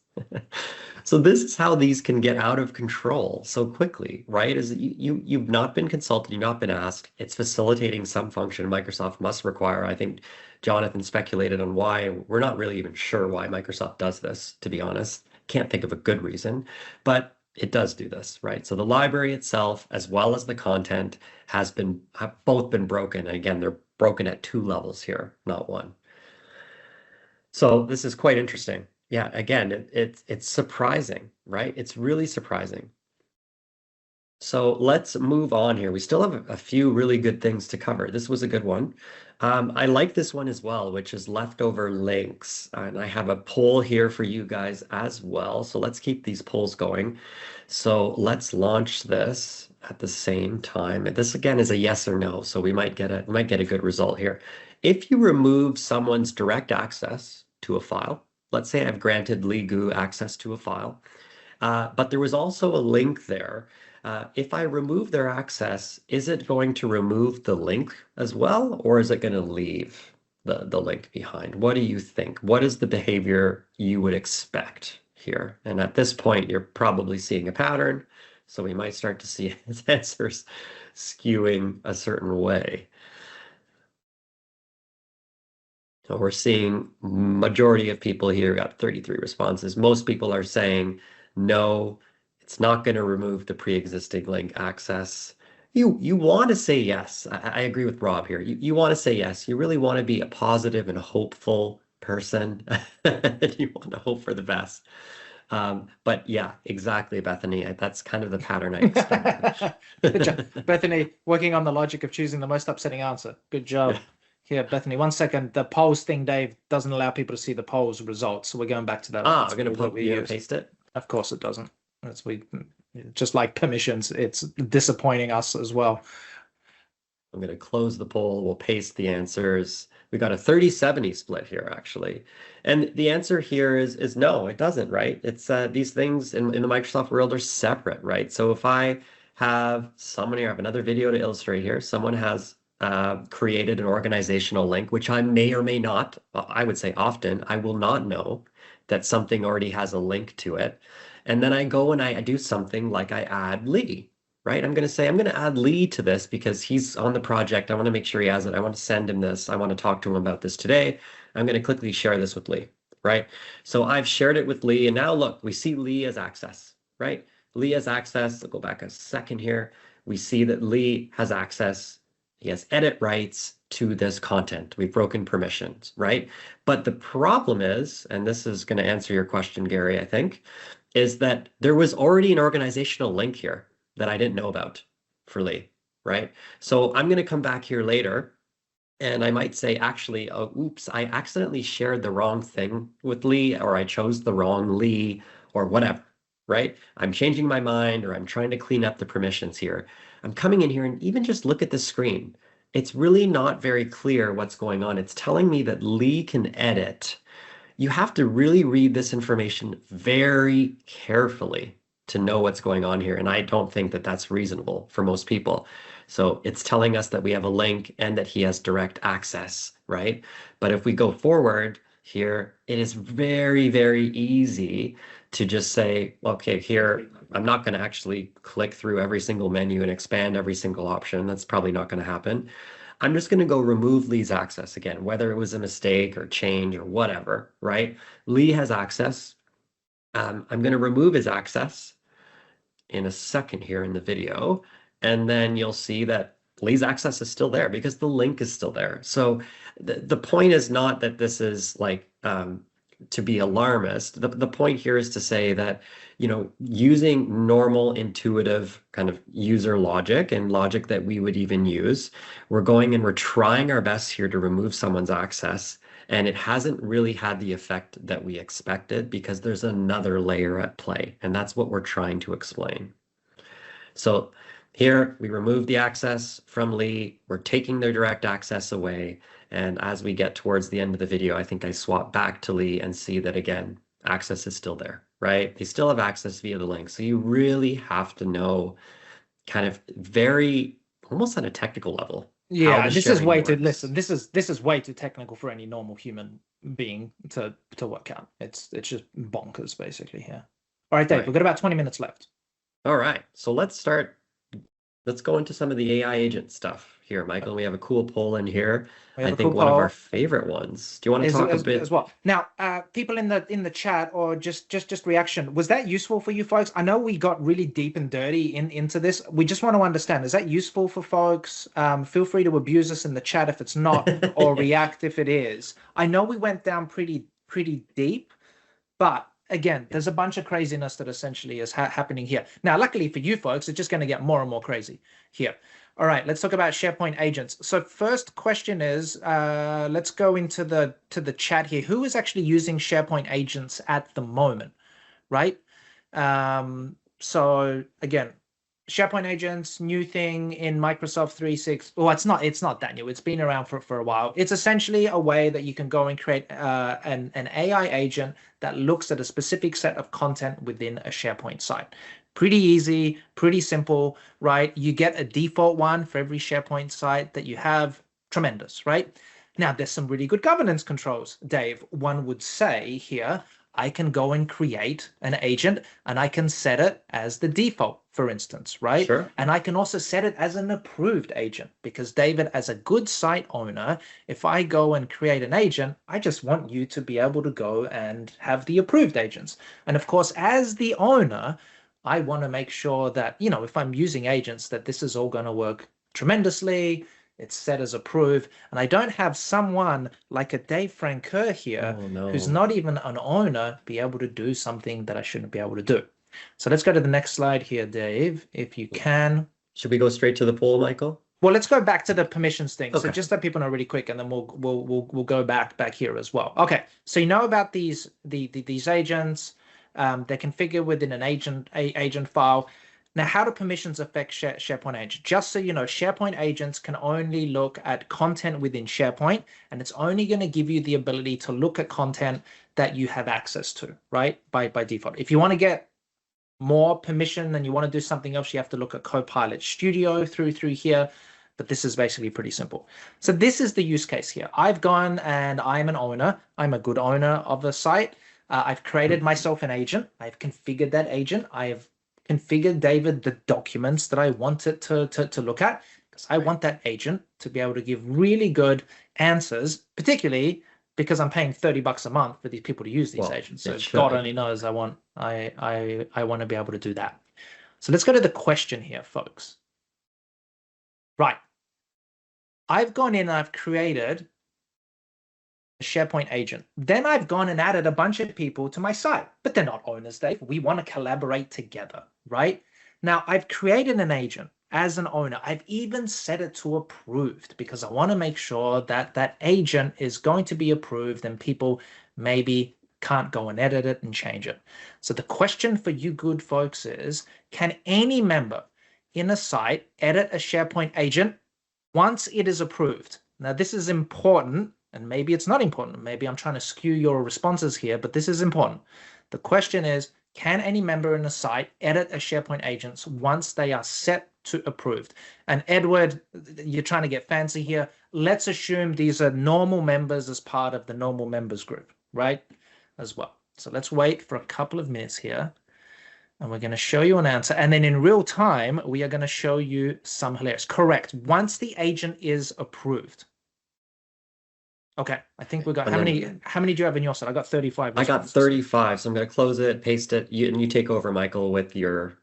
So this is how these can get out of control so quickly, right? Is that you've not been consulted, you've not been asked. It's facilitating some function Microsoft must require. I think Jonathan speculated on why. We're not really even sure why Microsoft does this, to be honest. Can't think of a good reason, but it does do this, right? So the library itself, as well as the content, have both been broken. And again, they're broken at two levels here, not one. So this is quite interesting. Yeah, again, it's surprising, right? It's really surprising. So let's move on here. We still have a few really good things to cover. This was a good one. I like this one as well, which is leftover links. And I have a poll here for you guys as well. So let's keep these polls going. So let's launch this at the same time. This again is a yes or no, so we might get a good result here. If you remove someone's direct access to a file, let's say I've granted Lee Gu access to a file, but there was also a link there. If I remove their access, is it going to remove the link as well, or is it going to leave the link behind? What do you think? What is the behavior you would expect here? And at this point, you're probably seeing a pattern, so we might start to see his answers skewing a certain way. So we're seeing majority of people here got 33 responses. Most people are saying no, it's not going to remove the pre-existing link access. You want to say yes. I agree with Rob here. You want to say yes. You really want to be a positive and hopeful person. You want to hope for the best. But yeah, exactly, Bethany. That's kind of the pattern I expected. Good job. Bethany, working on the logic of choosing the most upsetting answer. Good job. Yeah. Here, Bethany, 1 second. The polls thing, Dave, doesn't allow people to see the polls results. So we're going back to that. We're going to paste it. Of course it doesn't. Just like permissions, it's disappointing us as well. I'm going to close the poll. We'll paste the answers. We got a 30-70 split here, actually. And the answer here is no, it doesn't, right? It's these things in the Microsoft world are separate, right? So if I have someone here, I have another video to illustrate here. Someone has created an organizational link, which I may or may not, I would say often, I will not know that something already has a link to it. And then I go and I do something like I add Lee, right? I'm going to say, I'm going to add Lee to this because he's on the project. I want to make sure he has it. I want to send him this. I want to talk to him about this today. I'm going to quickly share this with Lee, right? So I've shared it with Lee. And now look, we see Lee as access, right? Lee has access. I'll go back a second here. We see that Lee has access. He has edit rights to this content. We've broken permissions, right? But the problem is, and this is going to answer your question, Gary, I think, is that there was already an organizational link here that I didn't know about for Lee, right? So I'm going to come back here later and I might say, actually, oh, oops, I accidentally shared the wrong thing with Lee, or I chose the wrong Lee, or whatever, right? I'm changing my mind, or I'm trying to clean up the permissions here. I'm coming in here and even just look at the screen. It's really not very clear what's going on. It's telling me that Lee can edit. You have to really read this information very carefully to know what's going on here. And I don't think that that's reasonable for most people. So it's telling us that we have a link and that he has direct access, right? But if we go forward here, it is very, very easy to just say, okay, here, I'm not going to actually click through every single menu and expand every single option. That's probably not going to happen. I'm just going to go remove Lee's access again, whether it was a mistake or change or whatever, right? Lee has access. I'm going to remove his access in a second here in the video. And then you'll see that Lee's access is still there because the link is still there. So the point is not that this is like to be alarmist. The point here is to say that, you know, using normal intuitive kind of user logic and logic that we would even use, we're going and we're trying our best here to remove someone's access. And it hasn't really had the effect that we expected because there's another layer at play. And that's what we're trying to explain. So Here, we remove the access from Lee. We're taking their direct access away. And as we get towards the end of the video, I think I swap back to Lee and see that again, access is still there, right? They still have access via the link. So you really have to know kind of very, almost at a technical level, how Yeah, the this is sharing way too, works. listen, this is way too technical for any normal human being to work out. It's just bonkers basically here. All right, Dave, Right. we've got about 20 minutes left. All right. So let's go into some of the AI agent stuff here, Michael. We have a cool poll in here. We I have a cool think one of our poll. favorite ones. Do you want to As, talk a as, bit? as well. Now, people in the chat or just reaction, was that useful for you folks? I know we got really deep and dirty into this. We just want to understand, is that useful for folks? Feel free to abuse us in the chat if it's not, or Yeah. react if it is. I know we went down pretty deep, but again, there's a bunch of craziness that essentially is happening here. Now, luckily for you folks, it's just going to get more and more crazy here. All right, let's talk about SharePoint agents. So first question is, let's go into the chat here. Who is actually using SharePoint agents at the moment, right? So again, SharePoint agents, new thing in Microsoft 365. Well, it's not that new. It's been around for a while. It's essentially a way that you can go and create an AI agent that looks at a specific set of content within a SharePoint site. Pretty easy, pretty simple, right? You get a default one for every SharePoint site that you have. Tremendous, right? Now, there's some really good governance controls, Dave. One would say here, I can go and create an agent and I can set it as the default, for instance, right? Sure. And I can also set it as an approved agent because, David, as a good site owner, if I go and create an agent, I just want you to be able to go and have the approved agents. And of course, as the owner, I want to make sure that, if I'm using agents, that this is all going to work tremendously. It's set as approved. And I don't have someone like a Dave Francoeur here Oh who's no. not even an owner be able to do something that I shouldn't be able to do. So let's go to the next slide here, Dave, if you can. Should we go straight to the poll, Michael? Well, let's go back to the permissions thing. So Okay. just let people know really quick, and then we'll go back here as well. Okay, so you know about these agents. They're configured within an agent file. Now, how do permissions affect SharePoint agents? Just so you know, SharePoint agents can only look at content within SharePoint, and it's only going to give you the ability to look at content that you have access to, right? By default. If you want to get more permission and you want to do something else, you have to look at Copilot Studio through here. But this is basically pretty simple. So this is the use case here. I've gone and I'm an owner. I'm a good owner of a site. I've created myself an agent. I've configured that agent. I've configured, David, the documents that I want it to look at, because I want that agent to be able to give really good answers, particularly because I'm paying $30 a month for these people to use these agents. So God only knows I want to be able to do that. So let's go to the question here, folks. Right. I've gone in and I've created a SharePoint agent. Then I've gone and added a bunch of people to my site, but they're not owners, Dave. We want to collaborate together, right? Now, I've created an agent as an owner. I've even set it to approved because I want to make sure that that agent is going to be approved and people maybe can't go and edit it and change it. So the question for you good folks is, can any member in a site edit a SharePoint agent once it is approved? Now, this is important. And maybe it's not important. Maybe I'm trying to skew your responses here, but this is important. The question is, can any member in a site edit a SharePoint agents once they are set to approved? And Edward, you're trying to get fancy here. Let's assume these are normal members as part of the normal members group, right? As well. So let's wait for a couple of minutes here. And we're going to show you an answer. And then in real time, we are going to show you some hilarious. Correct. Once the agent is approved. Okay, I think we got how many do you have in your set? I got 35 responses. I got 35, so I'm going to close it, paste it, and you take over, Michael, with your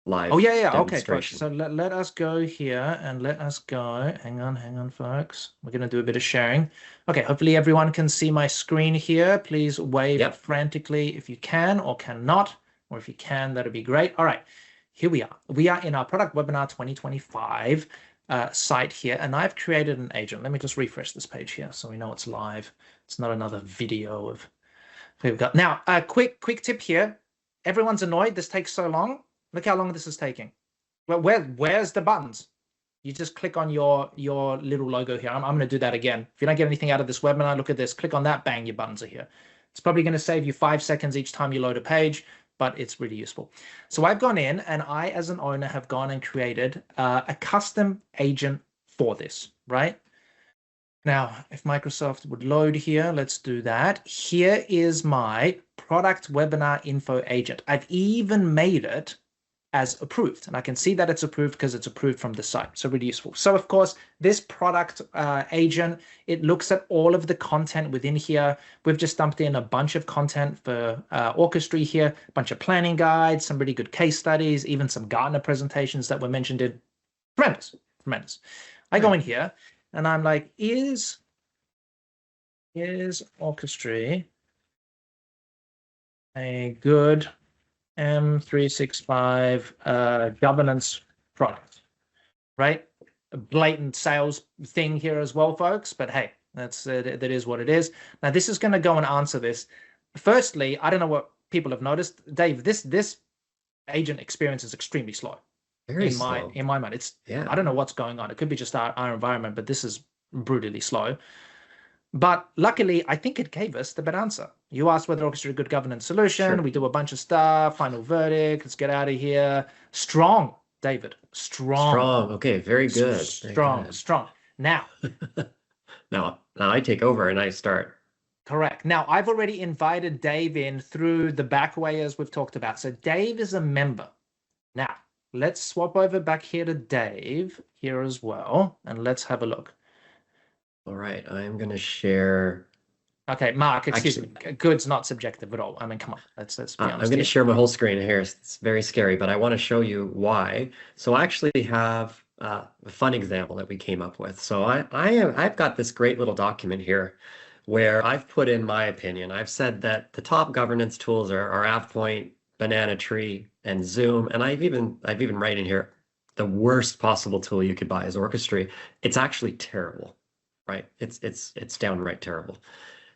live Okay, so let us go here and let us go. Hang on, folks. We're going to do a bit of sharing. Okay, hopefully everyone can see my screen here. Please wave frantically if you can or cannot, or if you can, that'd be great. All right, here we are. We are in our product webinar 2025 site here, and I've created an agent. Let me just refresh this page here so we know it's live. It's not another video of we've got. Now, a quick tip here. Everyone's annoyed this takes so long. Look how long this is taking. Well, where's the buttons? You just click on your little logo here. I'm going to do that again. If you don't get anything out of this webinar, look at this. Click on that, bang, your buttons are here. It's probably going to save you 5 seconds each time you load a page, but it's really useful. So I've gone in and I, as an owner, have gone and created a custom agent for this, right? Now, if Microsoft would load here, let's do that. Here is my product webinar info agent. I've even made it as approved. And I can see that it's approved because it's approved from the site. So really useful. So of course, this product agent, it looks at all of the content within here. We've just dumped in a bunch of content for Orchestry here, a bunch of planning guides, some really good case studies, even some Gartner presentations that were mentioned in. Tremendous, tremendous. I go in here and I'm like, is Orchestry a good M365 governance product, right? A blatant sales thing here as well, folks, but hey, that is what it is. Now this is going to go and answer this. Firstly, I don't know what people have noticed. Dave, this agent experience is extremely slow. Very slow. In my mind. It's I don't know what's going on. It could be just our environment, but this is brutally slow. But luckily, I think it gave us the bad answer. You asked whether Orchestra is a good governance solution. Sure. We do a bunch of stuff. Final verdict. Let's get out of here. Strong, David. Strong. Strong. Okay. Very good. Strong. Strong. Now. now I take over and I start. Correct. Now, I've already invited Dave in through the back way as we've talked about. So Dave is a member. Now, let's swap over back here to Dave here as well. And let's have a look. All right, I'm going to share. Okay, Mark, excuse me. Good's not subjective at all. I mean, come on, let's be honest. I'm going to share my whole screen here. It's very scary, but I want to show you why. So I actually have a fun example that we came up with. So I've got this great little document here where I've put in my opinion. I've said that the top governance tools are AvePoint, Banana Tree, and Zoom, and I've even written in here the worst possible tool you could buy is Orchestry. It's actually terrible. Right. It's downright terrible.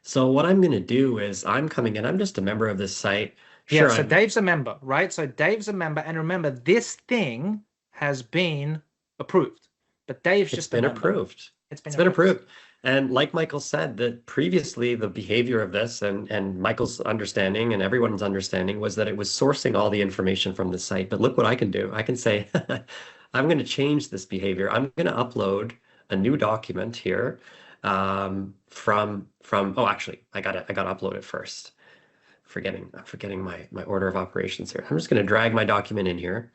So what I'm going to do is I'm coming in. I'm just a member of this site. Sure, yeah, so Dave's a member, right? So Dave's a member. And remember, this thing has been approved. But Dave's just a member. Approved. It's been approved. And like Michael said, that previously the behavior of this and Michael's understanding and everyone's understanding was that it was sourcing all the information from the site. But look what I can do. I can say, I'm going to change this behavior. I'm going to upload a new document here from oh, actually I got to upload it first. I'm forgetting my order of operations here. I'm just going to drag my document in here.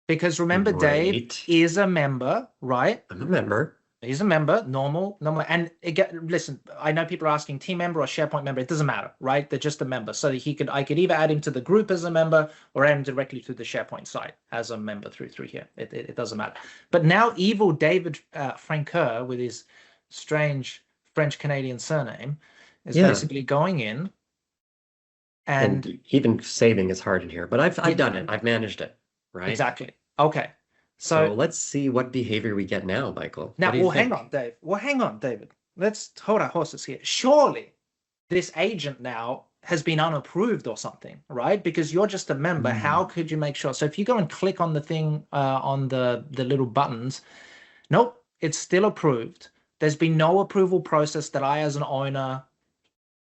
Because remember, Dave is a member, right? I'm a member. He's a member, normal. And again, listen, I know people are asking team member or SharePoint member. It doesn't matter, right? They're just a member. So that I could either add him to the group as a member or add him directly to the SharePoint site as a member through here. It doesn't matter. But now evil David Francoeur with his strange French-Canadian surname is basically going in and even saving is hard in here. But I've done it. I've managed it, right? Exactly. Okay. So let's see what behavior we get now, Michael. Now, hang on, Dave. Well, hang on, David. Let's hold our horses here. Surely this agent now has been unapproved or something, right? Because you're just a member. How could you make sure? So if you go and click on the thing on the little buttons, nope, it's still approved. There's been no approval process that I as an owner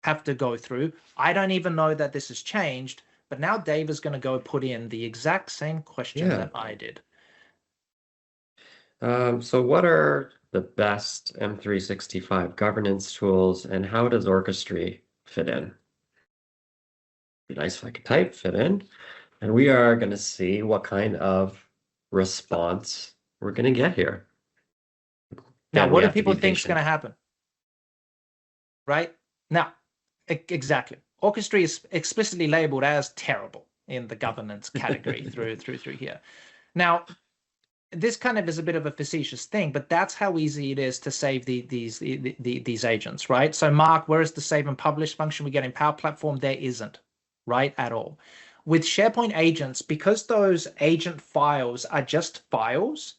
have to go through. I don't even know that this has changed, but now Dave is going to go put in the exact same question that I did. So what are the best M365 governance tools and how does Orchestry fit in? Be nice if I could type fit in. And we are going to see what kind of response we're going to get here. Now, what do people think is going to happen? Right? Now, exactly. Orchestry is explicitly labeled as terrible in the governance category through here. Now, this kind of is a bit of a facetious thing, but that's how easy it is to save these agents, right? So Mark, where is the save and publish function we get in Power Platform? There isn't, right, at all. With SharePoint agents, because those agent files are just files,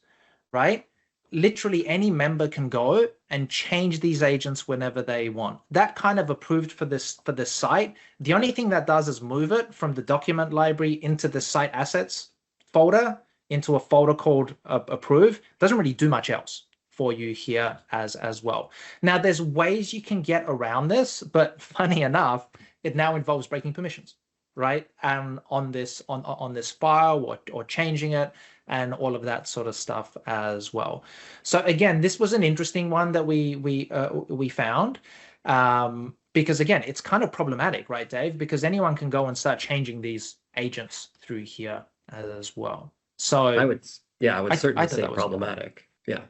right? Literally any member can go and change these agents whenever they want. That kind of approved for this site. The only thing that does is move it from the document library into the site assets folder. into a folder called approve. Doesn't really do much else for you here as well. Now, there's ways you can get around this, but funny enough, it now involves breaking permissions, right? And on this file or changing it and all of that sort of stuff as well. So again, this was an interesting one that we found. Because again, it's kind of problematic, right, Dave? Because anyone can go and start changing these agents through here as well. So I would certainly say that was problematic. Yeah.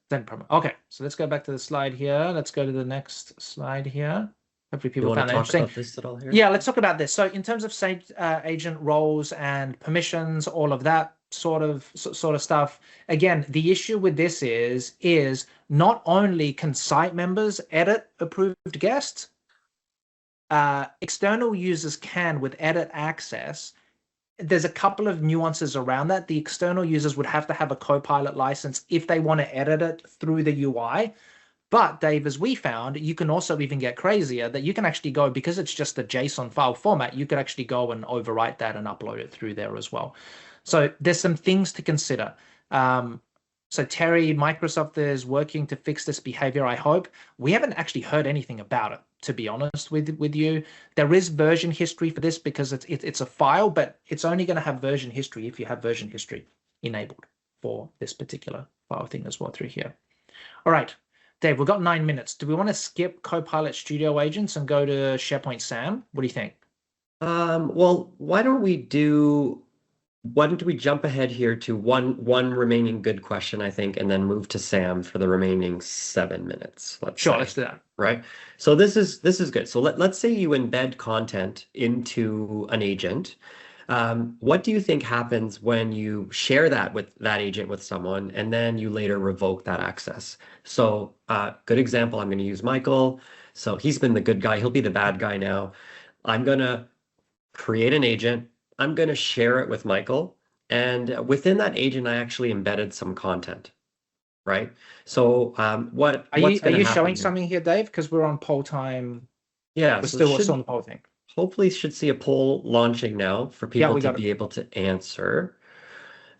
Then problem. Okay, so let's go back to the slide here. Let's go to the next slide here. Hopefully people found that interesting. About this at all here? Yeah, let's talk about this. So in terms of agent roles and permissions, all of that sort of stuff. Again, the issue with this is not only can site members edit approved guests, external users can with edit access. There's a couple of nuances around that. The external users would have to have a Copilot license if they want to edit it through the UI. But Dave, as we found, you can also even get crazier that you can actually go, because it's just a JSON file format, you could actually go and overwrite that and upload it through there as well. So there's some things to consider. So Terry, Microsoft is working to fix this behavior, I hope. We haven't actually heard anything about it, to be honest with you. There is version history for this because it's a file, but it's only going to have version history if you have version history enabled for this particular file thing as well through here. All right, Dave, we've got 9 minutes. Do we want to skip Copilot Studio agents and go to SharePoint SAM? What do you think? Well, why don't we jump ahead here to one remaining good question, I think, and then move to Sam for the remaining 7 minutes. Let's do that. Right. So this is good. So let's say you embed content into an agent. What do you think happens when you share that agent with someone and then you later revoke that access? So good example, I'm going to use Michael. So he's been the good guy. He'll be the bad guy now. I'm going to create an agent. I'm going to share it with Michael. And within that agent, I actually embedded some content, right? So are you showing something here, Dave? Because we're on poll time. Yeah, we're still on the poll thing. Hopefully should see a poll launching now for people to be able to answer.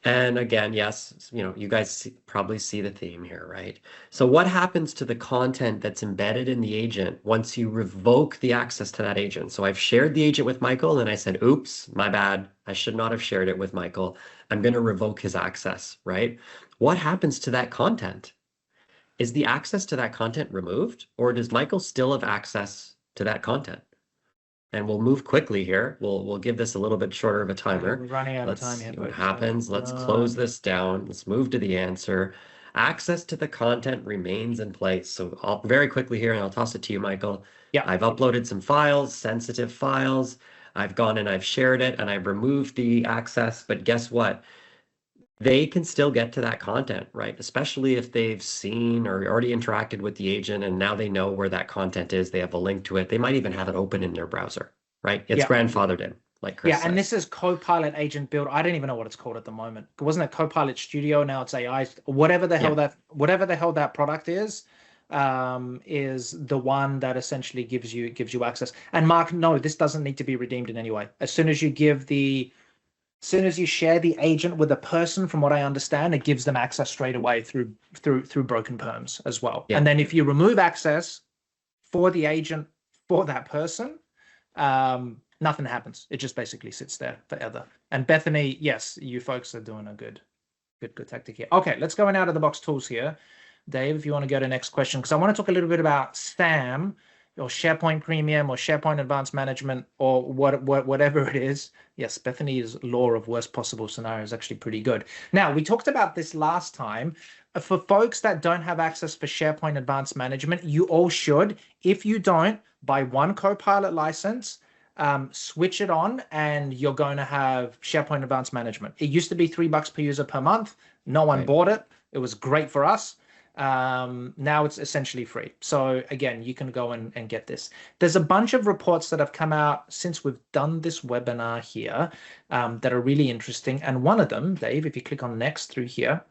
And again, yes, you guys probably see the theme here, right? So what happens to the content that's embedded in the agent once you revoke the access to that agent? So I've shared the agent with Michael and I said, oops, my bad. I should not have shared it with Michael. I'm going to revoke his access, right? What happens to that content? Is the access to that content removed, or does Michael still have access to that content? And we'll move quickly here. We'll give this a little bit shorter of a timer. We're running out of time here. See what happens. Let's close this down. Let's move to the answer. Access to the content remains in place. So I'll very quickly here, and I'll toss it to you, Michael. Yeah. I've uploaded some files, sensitive files. I've gone and I've shared it, and I've removed the access. But guess what? They can still get to that content, right? Especially if they've seen or already interacted with the agent and now they know where that content is. They have a link to it. They might even have it open in their browser, right? It's grandfathered in, like Chris said. And this is Copilot Agent Build. I don't even know what it's called at the moment. Wasn't it Copilot Studio? Now it's AI. Whatever the hell that product is the one that essentially gives you access. And Mark, no, this doesn't need to be redeemed in any way. As soon as you share the agent with a person, from what I understand, it gives them access straight away through broken perms as well. Yeah. And then if you remove access for the agent for that person, nothing happens. It just basically sits there forever. And Bethany, yes, you folks are doing a good tactic here. Okay, let's go in out of the box tools here. Dave, if you want to go to next question, because I want to talk a little bit about SAM or SharePoint Premium or SharePoint Advanced Management or whatever it is. Yes, Bethany's law of worst possible scenario is actually pretty good. Now, we talked about this last time. For folks that don't have access for SharePoint Advanced Management, you all should. If you don't, buy one Copilot license, switch it on, and you're going to have SharePoint Advanced Management. It used to be $3 per user per month. No one bought it. It was great for us. Now it's essentially free. So again, you can go and get this. There's a bunch of reports that have come out since we've done this webinar here that are really interesting. And one of them, Dave, if you click on next through here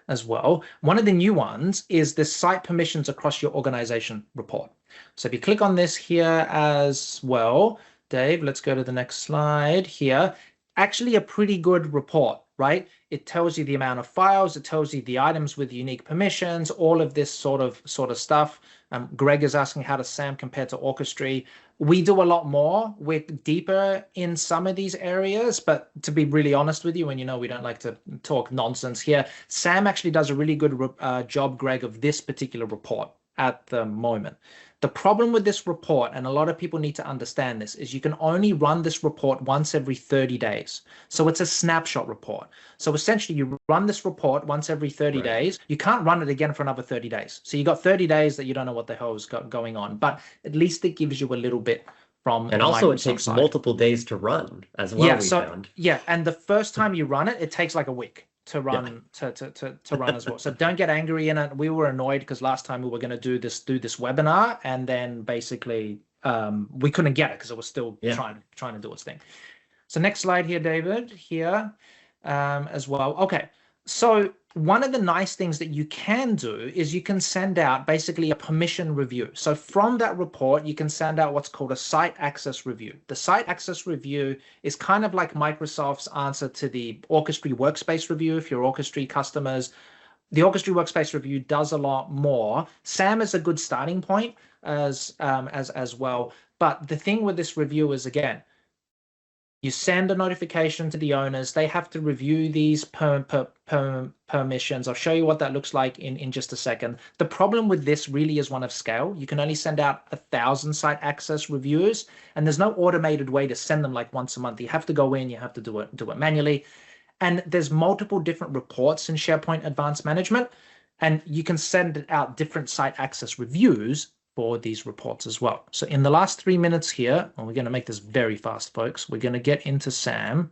as well, one of the new ones is the site permissions across your organization report. So if you click on this here as well, Dave, let's go to the next slide here. Actually a pretty good report. right? It tells you the amount of files, it tells you the items with unique permissions, all of this sort of stuff. Greg is asking, how does SAM compare to Orchestry? We do a lot more. We're deeper in some of these areas, but to be really honest with you, and we don't like to talk nonsense here, SAM actually does a really good job, Greg, of this particular report at the moment. The problem with this report, and a lot of people need to understand this, is you can only run this report once every 30 days. So it's a snapshot report. So essentially you run this report once every 30 Right. days. You can't run it again for another 30 days. So you got 30 days that you don't know what the hell is going on, but at least it gives you a little bit from And the also it Microsoft takes side. multiple days to run as well, Yeah, we so found. yeah, and the first time you run it, it takes like a week to run to run as well. So don't get angry in it. We were annoyed because last time we were going to do this webinar, and then basically we couldn't get it because it was still trying to do its thing. So next slide here, David, here as well. Okay, so one of the nice things that you can do is you can send out basically a permission review. So from that report, you can send out what's called a site access review. The site access review is kind of like Microsoft's answer to the Orchestry workspace review. If you're Orchestry customers, the Orchestry workspace review does a lot more. SAM is a good starting point as well. But the thing with this review is, again, you send a notification to the owners. They have to review these permissions. I'll show you what that looks like in just a second. The problem with this really is one of scale. You can only send out 1,000 site access reviews, and there's no automated way to send them like once a month. You have to go in, you have to do it manually. And there's multiple different reports in SharePoint Advanced Management, and you can send out different site access reviews for these reports as well. So in the last 3 minutes here, and we're going to make this very fast, folks, we're going to get into SAM.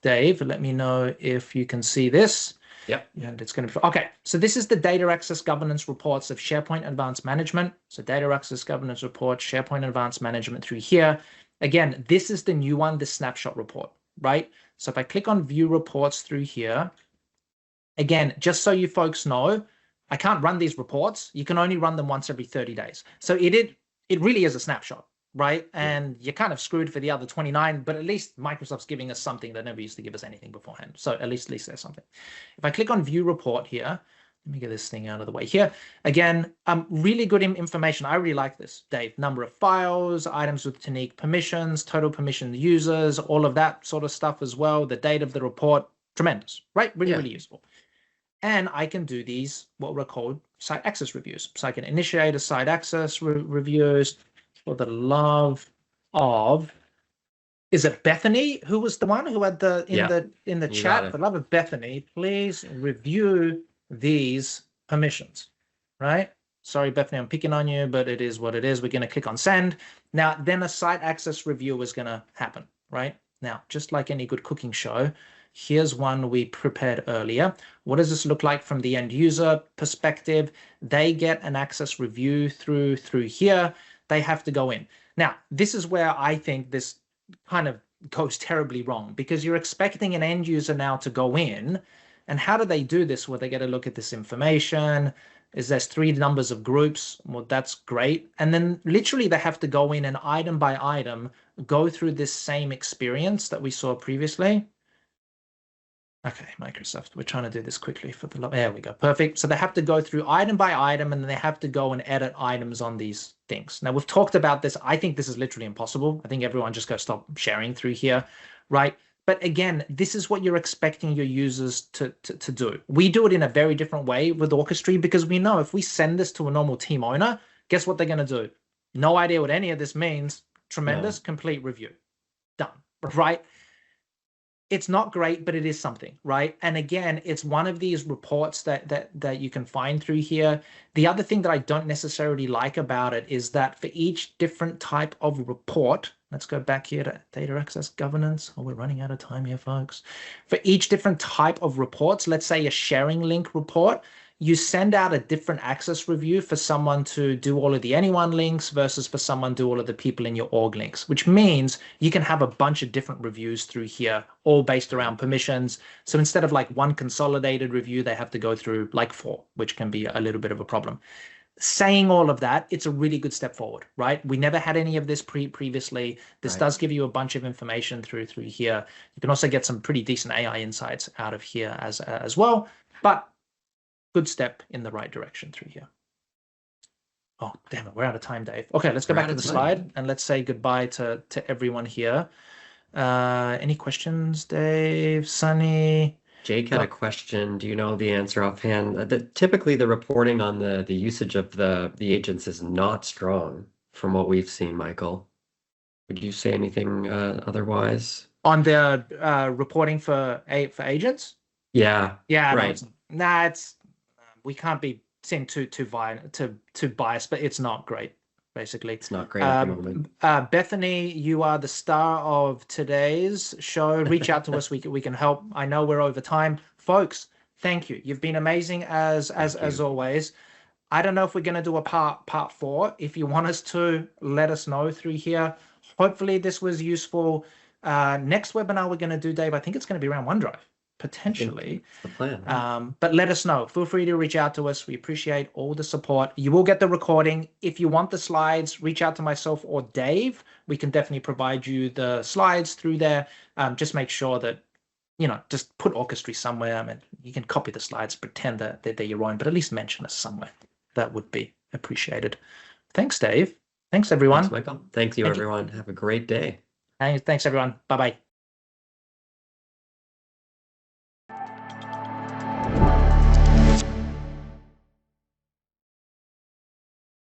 Dave, let me know if you can see this. Yep. And it's going to be, okay. So this is the data access governance reports of SharePoint Advanced Management. So data access governance report, SharePoint Advanced Management through here. Again, this is the new one, the snapshot report, right? So if I click on view reports through here, again, just so you folks know, I can't run these reports. You can only run them once every 30 days. So it really is a snapshot, right? And you're kind of screwed for the other 29, but at least Microsoft's giving us something that never used to give us anything beforehand. So at least there's something. If I click on view report here, let me get this thing out of the way here. Again, really good information. I really like this, Dave. Number of files, items with unique permissions, total permission users, all of that sort of stuff as well. The date of the report, tremendous, right? Really useful. And I can do these, what were called site access reviews. So I can initiate a site access reviews for the love of, is it Bethany who was the one who had the in the chat? For the love of Bethany, please review these permissions, right? Sorry, Bethany, I'm picking on you, but it is what it is. We're going to click on send. Now, then a site access review is going to happen, right? Now, just like any good cooking show, here's one we prepared earlier. What does this look like from the end user perspective? They get an access review through here. They have to go in. Now, this is where I think this kind of goes terribly wrong, because you're expecting an end user now to go in. And how do they do this? Well, they get a look at this information. There's 3 numbers of groups. Well, that's great. And then literally they have to go in and item by item, go through this same experience that we saw previously. Okay, Microsoft, we're trying to do this quickly for the, there we go, perfect. So they have to go through item by item, and then they have to go and edit items on these things. Now, we've talked about this. I think this is literally impossible. I think everyone just go stop sharing through here, right? But again, this is what you're expecting your users to do. We do it in a very different way with Orchestry, because we know if we send this to a normal team owner, guess what they're going to do? No idea what any of this means. Tremendous, complete review. Done, right? It's not great, but it is something, right? And again, it's one of these reports that you can find through here. The other thing that I don't necessarily like about it is that for each different type of report, let's go back here to data access governance. Oh, we're running out of time here, folks. For each different type of reports, let's say a sharing link report, you send out a different access review for someone to do all of the anyone links versus for someone to do all of the people in your org links, which means you can have a bunch of different reviews through here, all based around permissions. So instead of like one consolidated review, they have to go through like 4, which can be a little bit of a problem. saying all of that, it's a really good step forward, right? We never had any of this previously. This Right. does give you a bunch of information through here. You can also get some pretty decent AI insights out of here as well, but good step in the right direction through here. Oh, damn it, we're out of time, Dave. Okay, let's go We're back out to of the time. slide and let's say goodbye to everyone here. Any questions, Dave, Sunny? Jake had a question. Do you know the answer offhand? Typically, the reporting on the usage of the agents is not strong from what we've seen, Michael. Would you say anything otherwise? On the reporting for agents? Yeah, Yeah, no, right. it's nah, it's we can't be seem too biased, but it's not great, basically. It's not great at the moment. Bethany, you are the star of today's show. Reach out to us. We can help. I know we're over time, folks. Thank you. You've been amazing as Thank you. always. I don't know if we're going to do a part 4. If you want us to, let us know through here. Hopefully this was useful. Next webinar we're going to do, Dave, I think it's going to be around OneDrive, potentially. That's the plan. But let us know. Feel free to reach out to us. We appreciate all the support. You will get the recording. If you want the slides, reach out to myself or Dave. We can definitely provide you the slides through there. Just make sure that, just put Orchestry somewhere. I mean, you can copy the slides, pretend that they're your own, but at least mention us somewhere. That would be appreciated. Thanks, Dave. Thanks, everyone. Thanks, Michael. Thank you, everyone. Have a great day. Thanks, everyone. Bye-bye.